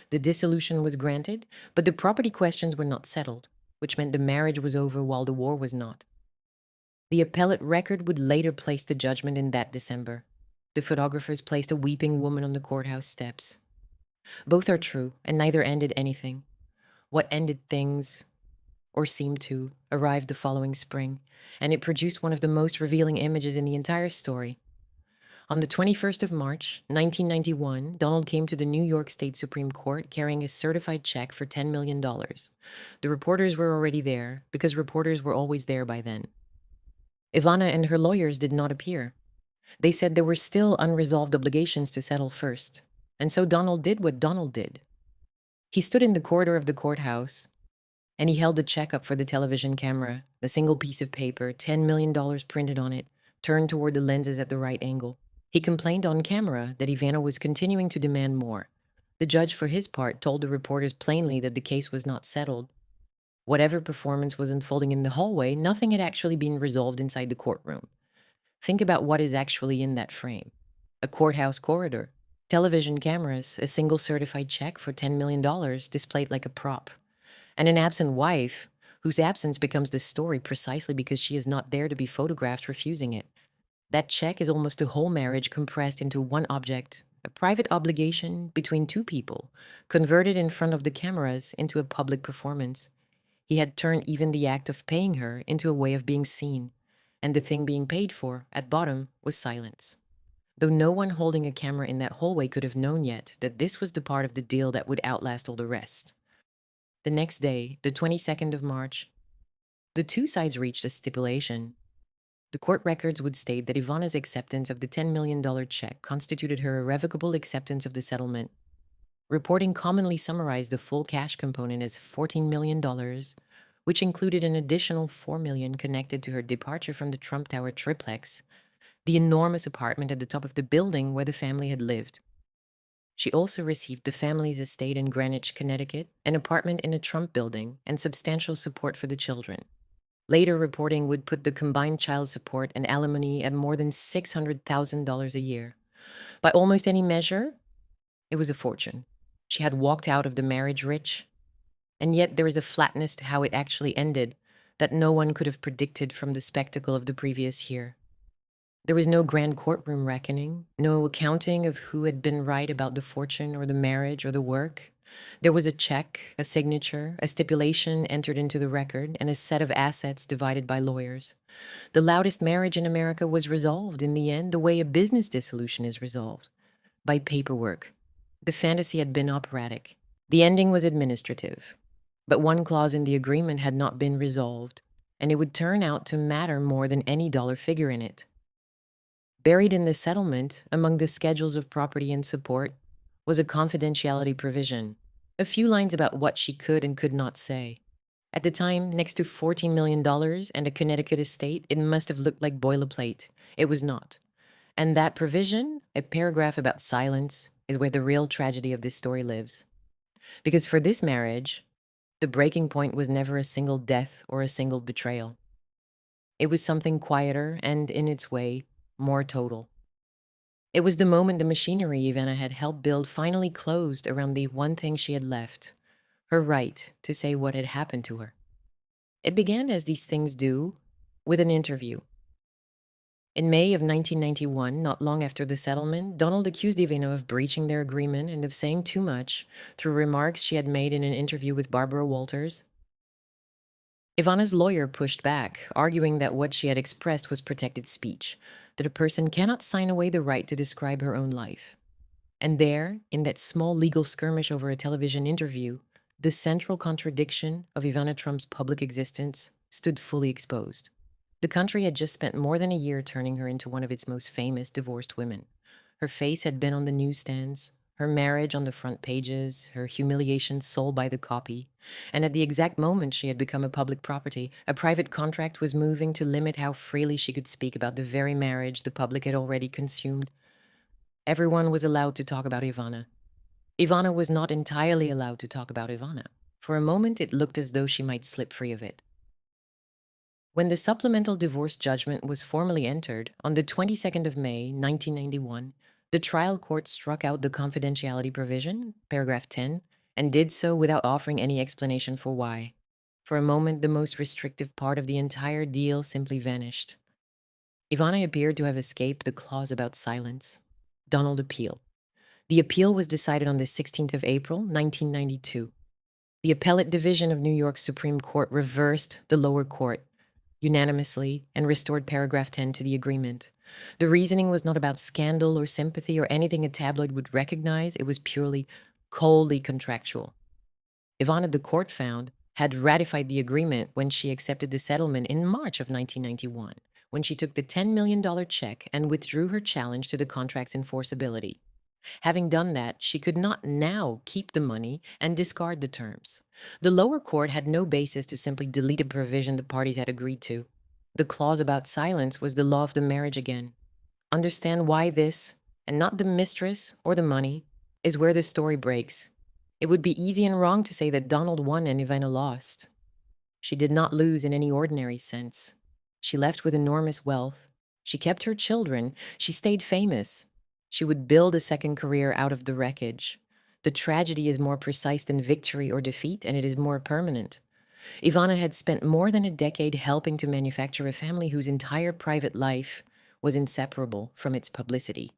The dissolution was granted, but the property questions were not settled, which meant the marriage was over while the war was not. The appellate record would later place the judgment in that December. The photographers placed a weeping woman on the courthouse steps. Both are true, and neither ended anything. What ended things, or seemed to, arrived the following spring, and it produced one of the most revealing images in the entire story. On the 21st of March, 1991, Donald came to the New York State Supreme Court carrying a certified check for $10 million. The reporters were already there, because reporters were always there by then. Ivana and her lawyers did not appear. They said there were still unresolved obligations to settle first, and so Donald did what Donald did. He stood in the corridor of the courthouse, and he held the check up for the television camera, the single piece of paper, $10 million printed on it, turned toward the lenses at the right angle. He complained on camera that Ivana was continuing to demand more. The judge, for his part, told the reporters plainly that the case was not settled. Whatever performance was unfolding in the hallway, nothing had actually been resolved inside the courtroom. Think about what is actually in that frame. A courthouse corridor, television cameras, a single certified check for $10 million displayed like a prop, and an absent wife whose absence becomes the story precisely because she is not there to be photographed refusing it. That check is almost a whole marriage compressed into one object, a private obligation between 2 people, converted in front of the cameras into a public performance. He had turned even the act of paying her into a way of being seen, and the thing being paid for, at bottom, was silence. Though no one holding a camera in that hallway could have known yet that this was the part of the deal that would outlast all the rest. The next day, the 22nd of March, the 2 sides reached a stipulation. The court records would state that Ivana's acceptance of the $10 million check constituted her irrevocable acceptance of the settlement. Reporting commonly summarized the full cash component as $14 million, which included an additional $4 million connected to her departure from the Trump Tower triplex, the enormous apartment at the top of the building where the family had lived. She also received the family's estate in Greenwich, Connecticut, an apartment in a Trump building, and substantial support for the children. Later reporting would put the combined child support and alimony at more than $600,000 a year. By almost any measure, it was a fortune. She had walked out of the marriage rich, and yet there is a flatness to how it actually ended that no one could have predicted from the spectacle of the previous year. There was no grand courtroom reckoning, no accounting of who had been right about the fortune or the marriage or the work. There was a check, a signature, a stipulation entered into the record, and a set of assets divided by lawyers. The loudest marriage in America was resolved in the end the way a business dissolution is resolved, by paperwork. The fantasy had been operatic. The ending was administrative. But one clause in the agreement had not been resolved, and it would turn out to matter more than any dollar figure in it. Buried in the settlement, among the schedules of property and support, was a confidentiality provision, a few lines about what she could and could not say. At the time, next to $14 million and a Connecticut estate, it must have looked like boilerplate. It was not. And that provision, a paragraph about silence, is where the real tragedy of this story lives. Because for this marriage, the breaking point was never a single death or a single betrayal. It was something quieter and, in its way, more total. It was the moment the machinery Ivana had helped build finally closed around the one thing she had left, her right to say what had happened to her. It began, as these things do, with an interview. In May of 1991, not long after the settlement, Donald accused Ivana of breaching their agreement and of saying too much through remarks she had made in an interview with Barbara Walters. Ivana's lawyer pushed back, arguing that what she had expressed was protected speech, that a person cannot sign away the right to describe her own life. And there, in that small legal skirmish over a television interview, the central contradiction of Ivana Trump's public existence stood fully exposed. The country had just spent more than a year turning her into one of its most famous divorced women. Her face had been on the newsstands, her marriage on the front pages, her humiliation sold by the copy. And at the exact moment she had become a public property, a private contract was moving to limit how freely she could speak about the very marriage the public had already consumed. Everyone was allowed to talk about Ivana. Ivana was not entirely allowed to talk about Ivana. For a moment, it looked as though she might slip free of it. When the supplemental divorce judgment was formally entered on the 22nd of May, 1991, the trial court struck out the confidentiality provision, paragraph 10, and did so without offering any explanation for why. For a moment, the most restrictive part of the entire deal simply vanished. Ivana appeared to have escaped the clause about silence. Donald appealed. The appeal was decided on the 16th of April, 1992. The appellate division of New York Supreme Court reversed the lower court unanimously and restored paragraph 10 to the agreement. The reasoning was not about scandal or sympathy or anything a tabloid would recognize. It was purely, coldly contractual. Ivana, the court found, had ratified the agreement when she accepted the settlement in March of 1991, when she took the $10 million check and withdrew her challenge to the contract's enforceability. Having done that, she could not now keep the money and discard the terms. The lower court had no basis to simply delete a provision the parties had agreed to. The clause about silence was the law of the marriage again. Understand why this, and not the mistress or the money, is where the story breaks. It would be easy and wrong to say that Donald won and Ivana lost. She did not lose in any ordinary sense. She left with enormous wealth. She kept her children. She stayed famous. She would build a second career out of the wreckage. The tragedy is more precise than victory or defeat, and it is more permanent. Ivana had spent more than a decade helping to manufacture a family whose entire private life was inseparable from its publicity.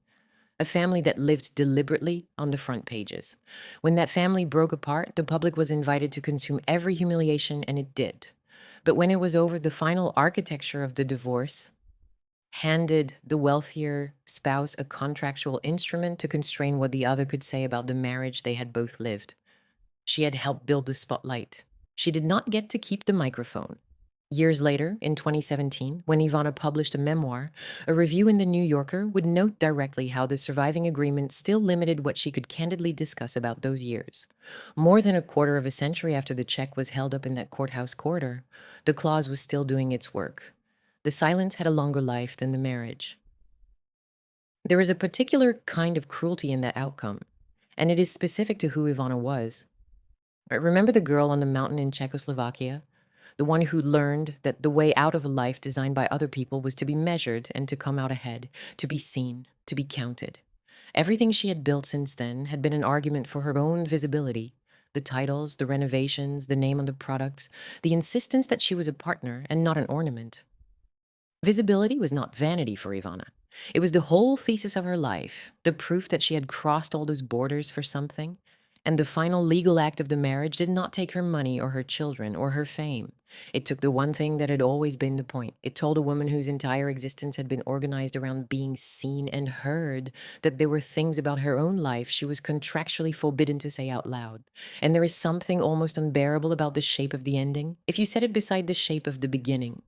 A family that lived deliberately on the front pages. When that family broke apart, the public was invited to consume every humiliation, and it did. But when it was over, the final architecture of the divorce handed the wealthier spouse a contractual instrument to constrain what the other could say about the marriage they had both lived. She had helped build the spotlight. She did not get to keep the microphone. Years later, in 2017, when Ivana published a memoir, a review in The New Yorker would note directly how the surviving agreement still limited what she could candidly discuss about those years. More than a quarter of a century after the check was held up in that courthouse corridor, the clause was still doing its work. The silence had a longer life than the marriage. There is a particular kind of cruelty in that outcome, And it is specific to who Ivana was. Right, remember the girl on the mountain in Czechoslovakia? The one who learned that the way out of a life designed by other people was to be measured and to come out ahead, to be seen, to be counted. Everything she had built since then had been an argument for her own visibility. The titles, the renovations, the name on the products, the insistence that she was a partner and not an ornament. Visibility was not vanity for Ivana. It was the whole thesis of her life, the proof that she had crossed all those borders for something. And the final legal act of the marriage did not take her money or her children or her fame. It took the one thing that had always been the point. It told a woman whose entire existence had been organized around being seen and heard that there were things about her own life she was contractually forbidden to say out loud. And there is something almost unbearable about the shape of the ending, if you set it beside the shape of the beginning.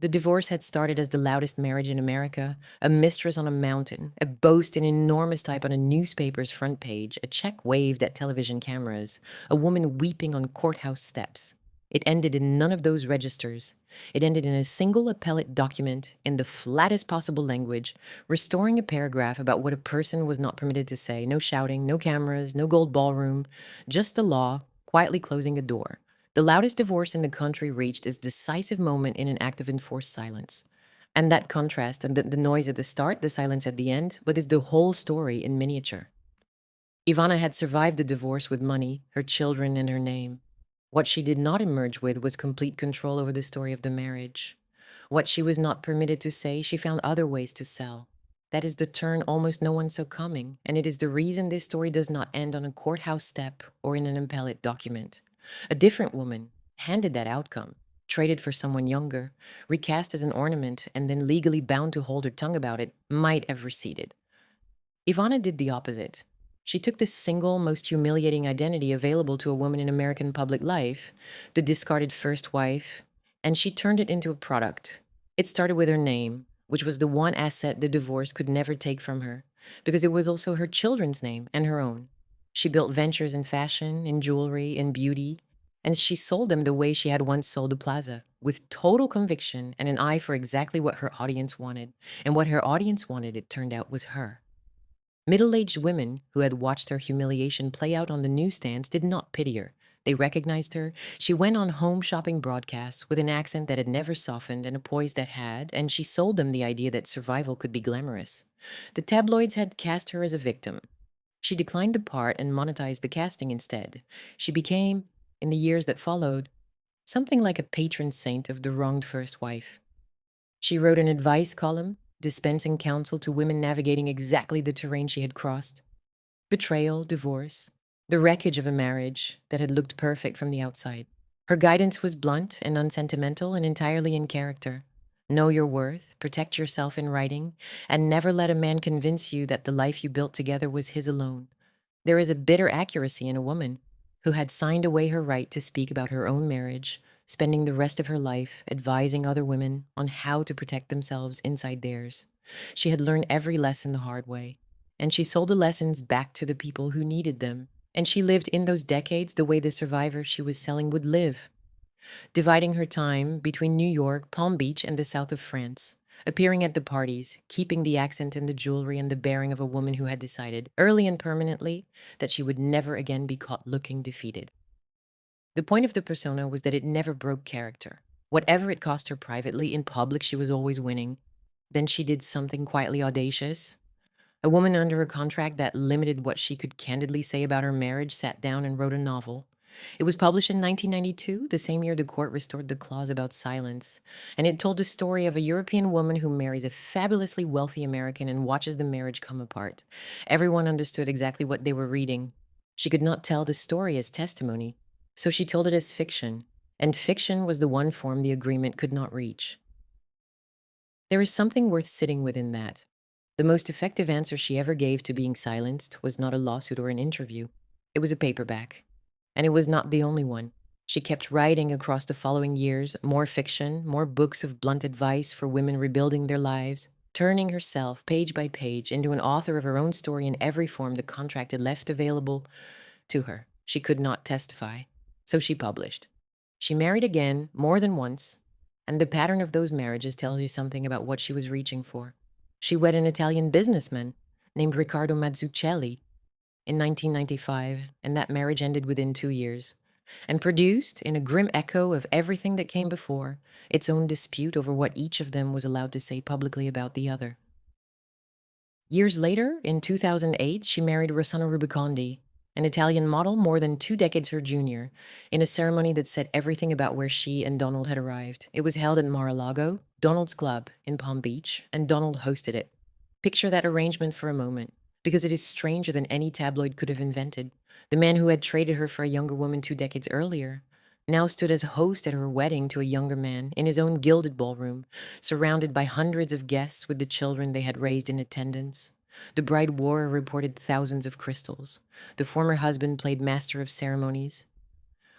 The divorce had started as the loudest marriage in America, a mistress on a mountain, a boast in enormous type on a newspaper's front page, a check waved at television cameras, a woman weeping on courthouse steps. It ended in none of those registers. It ended in a single appellate document in the flattest possible language, restoring a paragraph about what a person was not permitted to say. No shouting, no cameras, no gold ballroom, just the law quietly closing a door. The loudest divorce in the country reached its decisive moment in an act of enforced silence. And that contrast, and the noise at the start, the silence at the end, but is the whole story in miniature. Ivana had survived the divorce with money, her children, and her name. What she did not emerge with was complete control over the story of the marriage. What she was not permitted to say, she found other ways to sell. That is the turn almost no one saw coming, and it is the reason this story does not end on a courthouse step or in an appellate document. A different woman handed that outcome, traded for someone younger, recast as an ornament, and then legally bound to hold her tongue about it, might have receded. Ivana did the opposite. She took the single, most humiliating identity available to a woman in American public life, the discarded first wife, and she turned it into a product. It started with her name, which was the one asset the divorce could never take from her, because it was also her children's name and her own. She built ventures in fashion, in jewelry, in beauty, and she sold them the way she had once sold the Plaza, with total conviction and an eye for exactly what her audience wanted. And what her audience wanted, it turned out, was her. Middle-aged women who had watched her humiliation play out on the newsstands did not pity her. They recognized her. She went on home shopping broadcasts with an accent that had never softened and a poise that had, and she sold them the idea that survival could be glamorous. The tabloids had cast her as a victim. She declined the part and monetized the casting instead. She became, in the years that followed, something like a patron saint of the wronged first wife. She wrote an advice column, dispensing counsel to women navigating exactly the terrain she had crossed. Betrayal, divorce, the wreckage of a marriage that had looked perfect from the outside. Her guidance was blunt and unsentimental and entirely in character. Know your worth, protect yourself in writing, and never let a man convince you that the life you built together was his alone. There is a bitter accuracy in a woman who had signed away her right to speak about her own marriage, spending the rest of her life advising other women on how to protect themselves inside theirs. She had learned every lesson the hard way, and she sold the lessons back to the people who needed them. And she lived in those decades the way the survivor she was selling would live, dividing her time between New York, Palm Beach, and the south of France, appearing at the parties, keeping the accent and the jewelry and the bearing of a woman who had decided, early and permanently, that she would never again be caught looking defeated. The point of the persona was that it never broke character. Whatever it cost her privately, in public she was always winning. Then she did something quietly audacious. A woman under a contract that limited what she could candidly say about her marriage sat down and wrote a novel. It was published in 1992, the same year the court restored the clause about silence, and it told the story of a European woman who marries a fabulously wealthy American and watches the marriage come apart. Everyone understood exactly what they were reading. She could not tell the story as testimony, so she told it as fiction, and fiction was the one form the agreement could not reach. There is something worth sitting with in that. The most effective answer she ever gave to being silenced was not a lawsuit or an interview. It was a paperback. And it was not the only one. She kept writing across the following years, more fiction, more books of blunt advice for women rebuilding their lives, turning herself, page by page, into an author of her own story in every form the contract had left available to her. She could not testify, so she published. She married again, more than once, and the pattern of those marriages tells you something about what she was reaching for. She wed an Italian businessman named Riccardo Mazzucchelli. in 1995, and that marriage ended within 2 years, and produced, in a grim echo of everything that came before, its own dispute over what each of them was allowed to say publicly about the other. Years later, in 2008, she married Rossano Rubicondi, an Italian model more than 2 decades her junior, in a ceremony that said everything about where she and Donald had arrived. It was held at Mar-a-Lago, Donald's club in Palm Beach, and Donald hosted it. Picture that arrangement for a moment, because it is stranger than any tabloid could have invented. The man who had traded her for a younger woman 2 decades earlier now stood as host at her wedding to a younger man in his own gilded ballroom, surrounded by hundreds of guests with the children they had raised in attendance. The bride wore reported thousands of crystals. The former husband played master of ceremonies.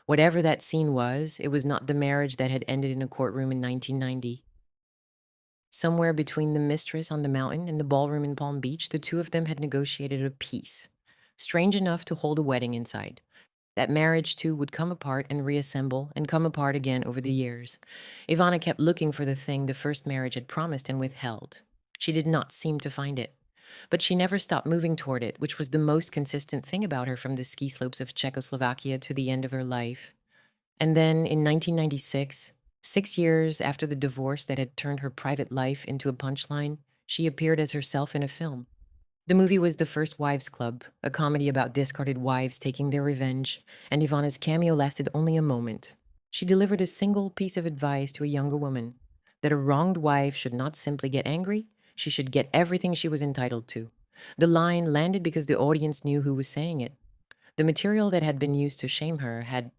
Whatever that scene was, it was not the marriage that had ended in a courtroom in 1990. Somewhere between the mistress on the mountain and the ballroom in Palm Beach, the two of them had negotiated a peace, strange enough to hold a wedding inside. That marriage, too, would come apart and reassemble and come apart again over the years. Ivana kept looking for the thing the first marriage had promised and withheld. She did not seem to find it. But she never stopped moving toward it, which was the most consistent thing about her from the ski slopes of Czechoslovakia to the end of her life. And then in 1996, 6 years after the divorce that had turned her private life into a punchline, she appeared as herself in a film. The movie was The First Wives Club, a comedy about discarded wives taking their revenge, and Ivana's cameo lasted only a moment. She delivered a single piece of advice to a younger woman, that a wronged wife should not simply get angry, she should get everything she was entitled to. The line landed because the audience knew who was saying it. The material that had been used to shame her had,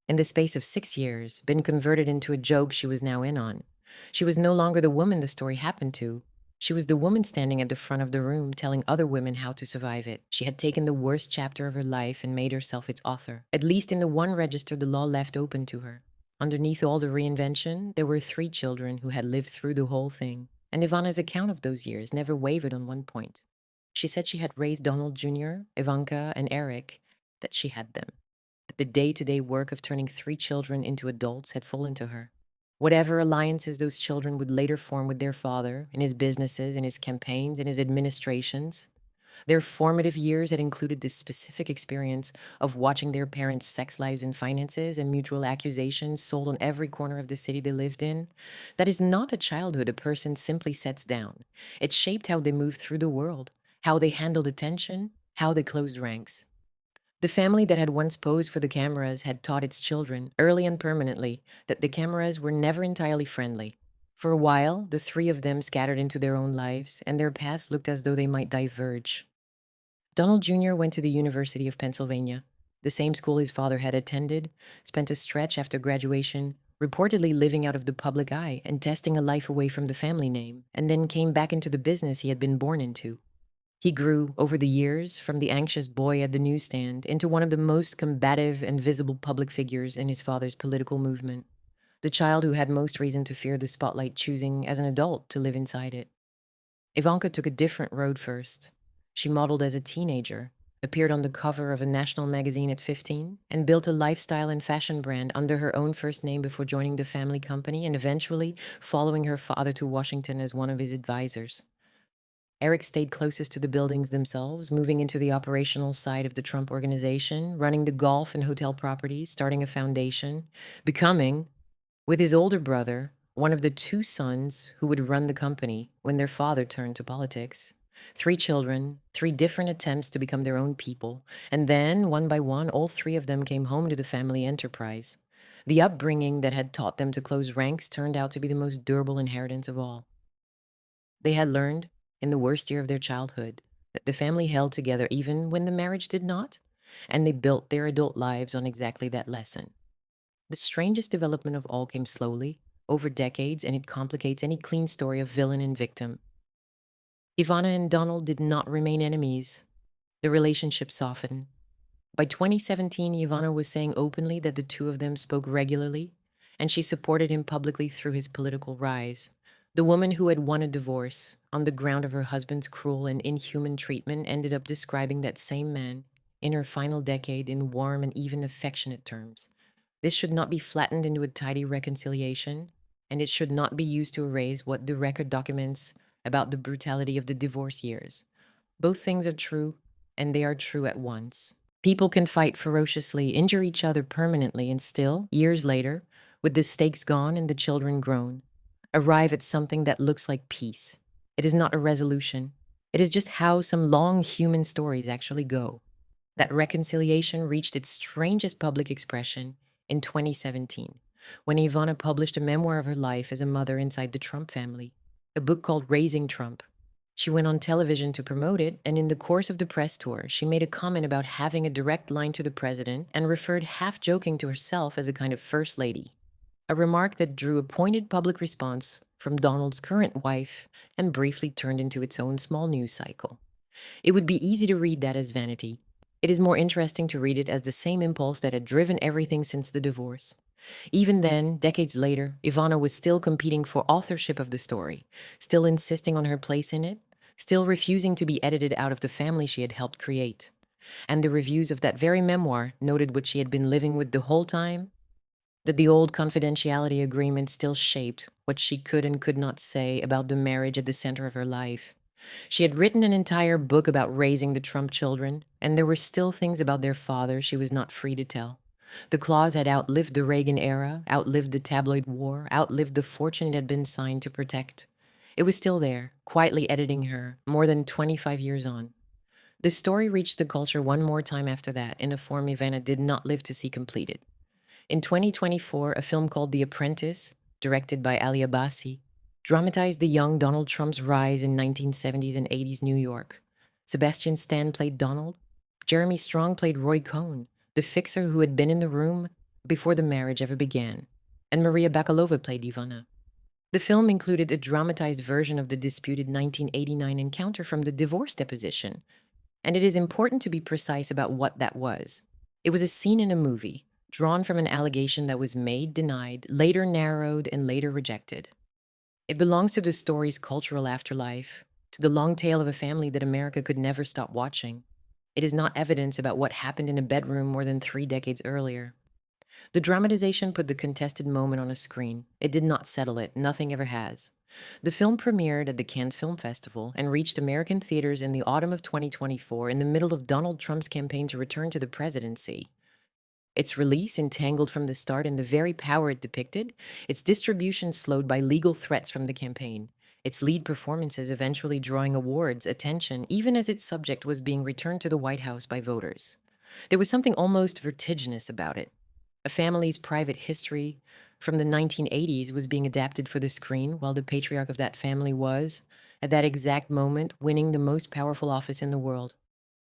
in the space of 6 years, been converted into a joke she was now in on. She was no longer the woman the story happened to. She was the woman standing at the front of the room telling other women how to survive it. She had taken the worst chapter of her life and made herself its author. At least in the one register the law left open to her. Underneath all the reinvention, there were 3 children who had lived through the whole thing. And Ivana's account of those years never wavered on one point. She said she had raised Donald Jr., Ivanka, and Eric, that she had them. That the day-to-day work of turning 3 children into adults had fallen to her. Whatever alliances those children would later form with their father, in his businesses, in his campaigns, in his administrations, their formative years had included this specific experience of watching their parents' sex lives and finances and mutual accusations sold on every corner of the city they lived in. That is not a childhood a person simply sets down. It shaped how they moved through the world, how they handled attention, how they closed ranks. The family that had once posed for the cameras had taught its children, early and permanently, that the cameras were never entirely friendly. For a while, the 3 of them scattered into their own lives, and their paths looked as though they might diverge. Donald Jr. went to the University of Pennsylvania, the same school his father had attended, spent a stretch after graduation, reportedly living out of the public eye and testing a life away from the family name, and then came back into the business he had been born into. He grew, over the years, from the anxious boy at the newsstand into one of the most combative and visible public figures in his father's political movement. The child who had most reason to fear the spotlight, choosing, as an adult, to live inside it. Ivanka took a different road first. She modeled as a teenager, appeared on the cover of a national magazine at 15, and built a lifestyle and fashion brand under her own first name before joining the family company and eventually following her father to Washington as one of his advisors. Eric stayed closest to the buildings themselves, moving into the operational side of the Trump organization, running the golf and hotel properties, starting a foundation, becoming, with his older brother, one of the 2 sons who would run the company when their father turned to politics. 3 children, 3 different attempts to become their own people, and then, one by one, all 3 of them came home to the family enterprise. The upbringing that had taught them to close ranks turned out to be the most durable inheritance of all. They had learned, in the worst year of their childhood, that the family held together even when the marriage did not, and they built their adult lives on exactly that lesson. The strangest development of all came slowly, over decades, and it complicates any clean story of villain and victim. Ivana and Donald did not remain enemies. The relationship softened. By 2017, Ivana was saying openly that the 2 of them spoke regularly, and she supported him publicly through his political rise. The woman who had won a divorce on the ground of her husband's cruel and inhuman treatment ended up describing that same man in her final decade in warm and even affectionate terms. This should not be flattened into a tidy reconciliation, and it should not be used to erase what the record documents about the brutality of the divorce years. Both things are true, and they are true at once. People can fight ferociously, injure each other permanently, and still, years later, with the stakes gone and the children grown, arrive at something that looks like peace. It is not a resolution. It is just how some long human stories actually go. That reconciliation reached its strangest public expression in 2017, when Ivana published a memoir of her life as a mother inside the Trump family, a book called Raising Trump. She went on television to promote it, and in the course of the press tour, she made a comment about having a direct line to the president and referred half joking to herself as a kind of first lady, a remark that drew a pointed public response from Donald's current wife and briefly turned into its own small news cycle. It would be easy to read that as vanity. It is more interesting to read it as the same impulse that had driven everything since the divorce. Even then, decades later, Ivana was still competing for authorship of the story, still insisting on her place in it, still refusing to be edited out of the family she had helped create. And the reviews of that very memoir noted what she had been living with the whole time, that the old confidentiality agreement still shaped what she could and could not say about the marriage at the center of her life. She had written an entire book about raising the Trump children, and there were still things about their father she was not free to tell. The clause had outlived the Reagan era, outlived the tabloid war, outlived the fortune it had been signed to protect. It was still there, quietly editing her, more than 25 years on. The story reached the culture one more time after that, in a form Ivana did not live to see completed. In 2024, a film called The Apprentice, directed by Ali Abbasi, dramatized the young Donald Trump's rise in 1970s and 80s New York. Sebastian Stan played Donald. Jeremy Strong played Roy Cohn, the fixer who had been in the room before the marriage ever began. And Maria Bakalova played Ivana. The film included a dramatized version of the disputed 1989 encounter from the divorce deposition. And it is important to be precise about what that was. It was a scene in a movie, drawn from an allegation that was made, denied, later narrowed, and later rejected. It belongs to the story's cultural afterlife, to the long tale of a family that America could never stop watching. It is not evidence about what happened in a bedroom more than 3 decades earlier. The dramatization put the contested moment on a screen. It did not settle it. Nothing ever has. The film premiered at the Cannes Film Festival and reached American theaters in the autumn of 2024 in the middle of Donald Trump's campaign to return to the presidency. Its release entangled from the start in the very power it depicted, its distribution slowed by legal threats from the campaign, its lead performances eventually drawing awards attention even as its subject was being returned to the White House by voters. There was something almost vertiginous about it. A family's private history from the 1980s was being adapted for the screen while the patriarch of that family was, at that exact moment, winning the most powerful office in the world.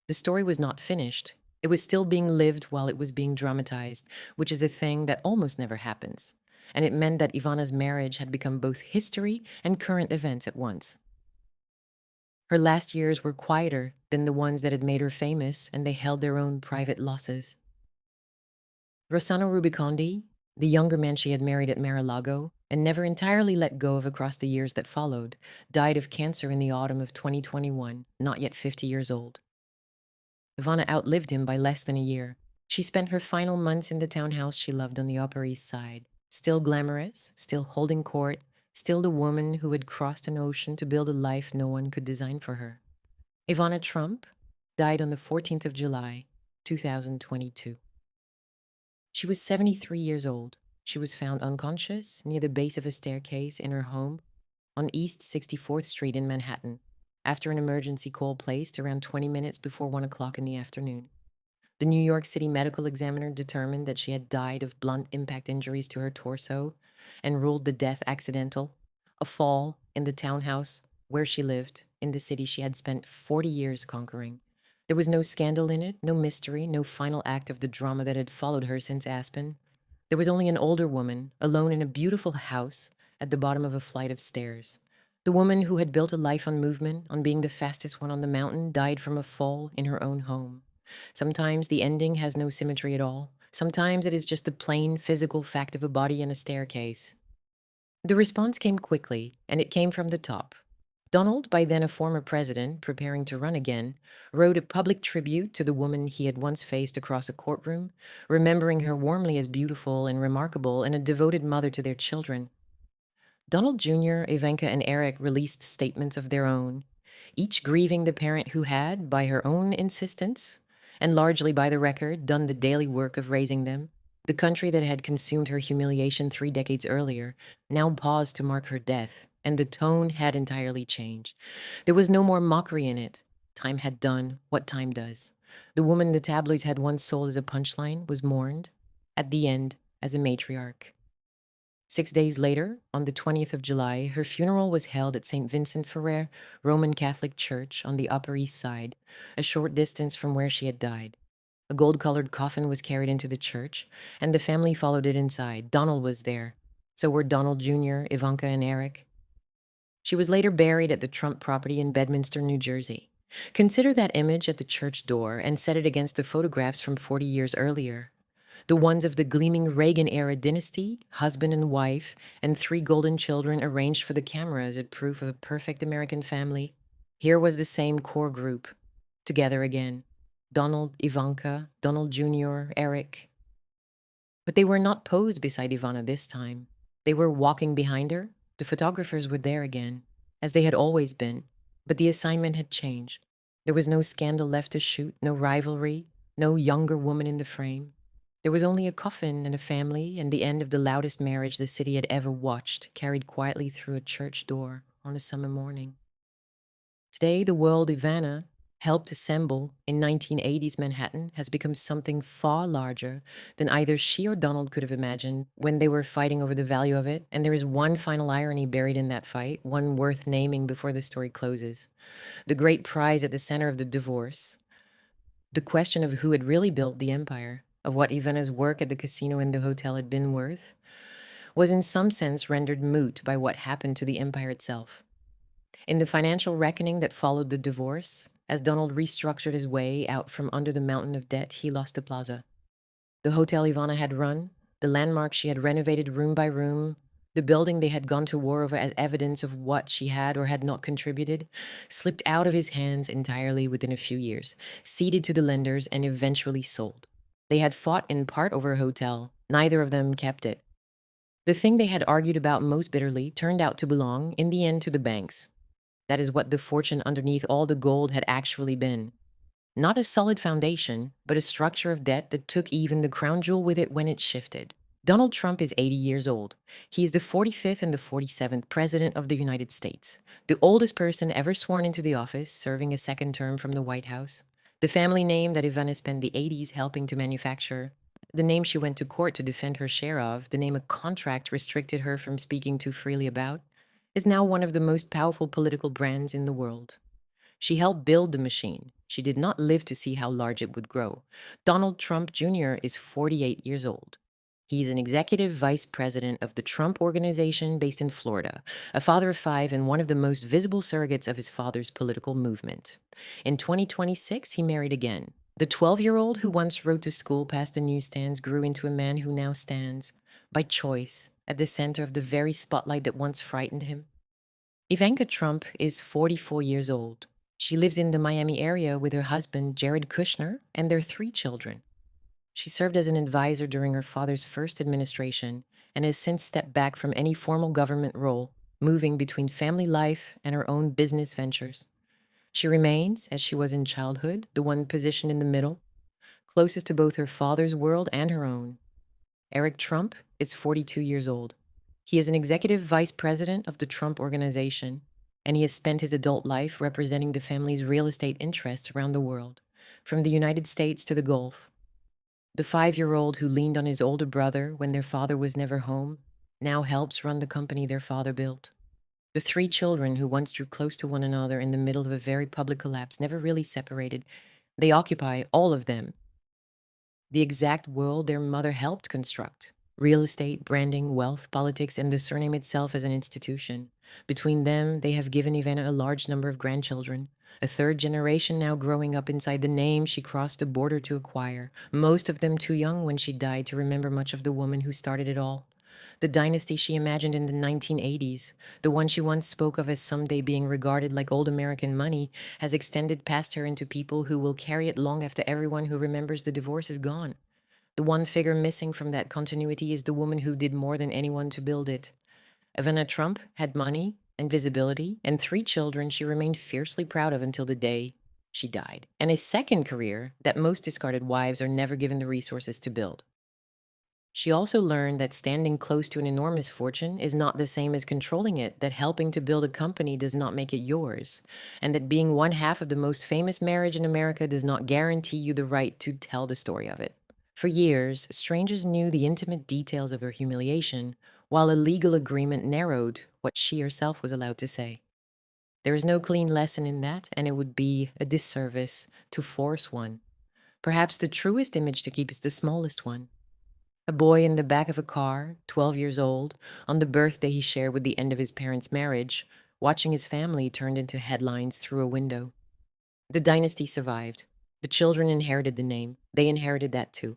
The story was not finished. It was still being lived while it was being dramatized, which is a thing that almost never happens. And it meant that Ivana's marriage had become both history and current events at once. Her last years were quieter than the ones that had made her famous, and they held their own private losses. Rossano Rubicondi, the younger man she had married at Mar-a-Lago and never entirely let go of across the years that followed, died of cancer in the autumn of 2021, not yet 50 years old. Ivana outlived him by less than a year. She spent her final months in the townhouse she loved on the Upper East Side, still glamorous, still holding court, still the woman who had crossed an ocean to build a life no one could design for her. Ivana Trump died on the 14th of July, 2022. She was 73 years old. She was found unconscious near the base of a staircase in her home on East 64th Street in Manhattan, after an emergency call placed around 20 minutes before 1 o'clock in the afternoon. The New York City medical examiner determined that she had died of blunt impact injuries to her torso and ruled the death accidental, a fall in the townhouse where she lived in the city she had spent 40 years conquering. There was no scandal in it, no mystery, no final act of the drama that had followed her since Aspen. There was only an older woman, alone in a beautiful house at the bottom of a flight of stairs. The woman who had built a life on movement, on being the fastest one on the mountain, died from a fall in her own home. Sometimes the ending has no symmetry at all. Sometimes it is just the plain physical fact of a body and a staircase. The response came quickly, and it came from the top. Donald, by then a former president, preparing to run again, wrote a public tribute to the woman he had once faced across a courtroom, remembering her warmly as beautiful and remarkable and a devoted mother to their children. Donald Jr., Ivanka, and Eric released statements of their own. each grieving the parent who had, by her own insistence, and largely by the record, done the daily work of raising them. The country that had consumed her humiliation 3 decades earlier now paused to mark her death, and the tone had entirely changed. There was no more mockery in it. Time had done what time does. The woman the tabloids had once sold as a punchline was mourned, at the end, as a matriarch. 6 days later, on the 20th of July, her funeral was held at St. Vincent Ferrer Roman Catholic Church on the Upper East Side, a short distance from where she had died. A gold-colored coffin was carried into the church, and the family followed it inside. Donald was there. So were Donald Jr., Ivanka, and Eric. She was later buried at the Trump property in Bedminster, New Jersey. Consider that image at the church door and set it against the photographs from 40 years earlier. The ones of the gleaming Reagan-era dynasty, husband and wife, and 3 golden children arranged for the camera as a proof of a perfect American family. Here was the same core group, together again. Donald, Ivanka, Donald Jr., Eric. But they were not posed beside Ivana this time. They were walking behind her. The photographers were there again, as they had always been. But the assignment had changed. There was no scandal left to shoot, no rivalry, no younger woman in the frame. There was only a coffin and a family and the end of the loudest marriage the city had ever watched, carried quietly through a church door on a summer morning. Today, the world Ivana helped assemble in 1980s Manhattan has become something far larger than either she or Donald could have imagined when they were fighting over the value of it. And there is one final irony buried in that fight, one worth naming before the story closes. The great prize at the center of the divorce, the question of who had really built the empire, of what Ivana's work at the casino and the hotel had been worth, was in some sense rendered moot by what happened to the empire itself. In the financial reckoning that followed the divorce, as Donald restructured his way out from under the mountain of debt, he lost the plaza. The hotel Ivana had run, the landmark she had renovated room by room, the building they had gone to war over as evidence of what she had or had not contributed, slipped out of his hands entirely within a few years, ceded to the lenders, and eventually sold. They had fought in part over a hotel. Neither of them kept it. The thing they had argued about most bitterly turned out to belong, in the end, to the banks. That is what the fortune underneath all the gold had actually been. Not a solid foundation, but a structure of debt that took even the crown jewel with it when it shifted. Donald Trump is 80 years old. He is the 45th and the 47th President of the United States, the oldest person ever sworn into the office, serving a second term from the White House. The family name that Ivana spent the 80s helping to manufacture, the name she went to court to defend her share of, the name a contract restricted her from speaking too freely about, is now one of the most powerful political brands in the world. She helped build the machine. She did not live to see how large it would grow. Donald Trump Jr. is 48 years old. He is an executive vice president of the Trump Organization based in Florida, a father of 5 and one of the most visible surrogates of his father's political movement. In 2026, he married again. The 12-year-old who once rode to school past the newsstands grew into a man who now stands, by choice, at the center of the very spotlight that once frightened him. Ivanka Trump is 44 years old. She lives in the Miami area with her husband, Jared Kushner, and their 3 children. She served as an advisor during her father's first administration and has since stepped back from any formal government role, moving between family life and her own business ventures. She remains, as she was in childhood, the one positioned in the middle, closest to both her father's world and her own. Eric Trump is 42 years old. He is an executive vice president of the Trump Organization, and he has spent his adult life representing the family's real estate interests around the world, from the United States to the Gulf. The 5-year-old who leaned on his older brother when their father was never home now helps run the company their father built. The 3 children who once drew close to one another in the middle of a very public collapse never really separated. They occupy, all of them, the exact world their mother helped construct: real estate, branding, wealth, politics, and the surname itself as an institution. Between them, they have given Ivana a large number of grandchildren, a 3rd generation now growing up inside the name she crossed the border to acquire, most of them too young when she died to remember much of the woman who started it all. The dynasty she imagined in the 1980s, the one she once spoke of as someday being regarded like old American money, has extended past her into people who will carry it long after everyone who remembers the divorce is gone. The one figure missing from that continuity is the woman who did more than anyone to build it. Ivana Trump had money, and visibility, and 3 children she remained fiercely proud of until the day she died, and a second career that most discarded wives are never given the resources to build. She also learned that standing close to an enormous fortune is not the same as controlling it, that helping to build a company does not make it yours, and that being one half of the most famous marriage in America does not guarantee you the right to tell the story of it. For years, strangers knew the intimate details of her humiliation, while a legal agreement narrowed what she herself was allowed to say. There is no clean lesson in that, and it would be a disservice to force one. Perhaps the truest image to keep is the smallest one. A boy in the back of a car, 12 years old, on the birthday he shared with the end of his parents' marriage, watching his family turned into headlines through a window. The dynasty survived. The children inherited the name. They inherited that too.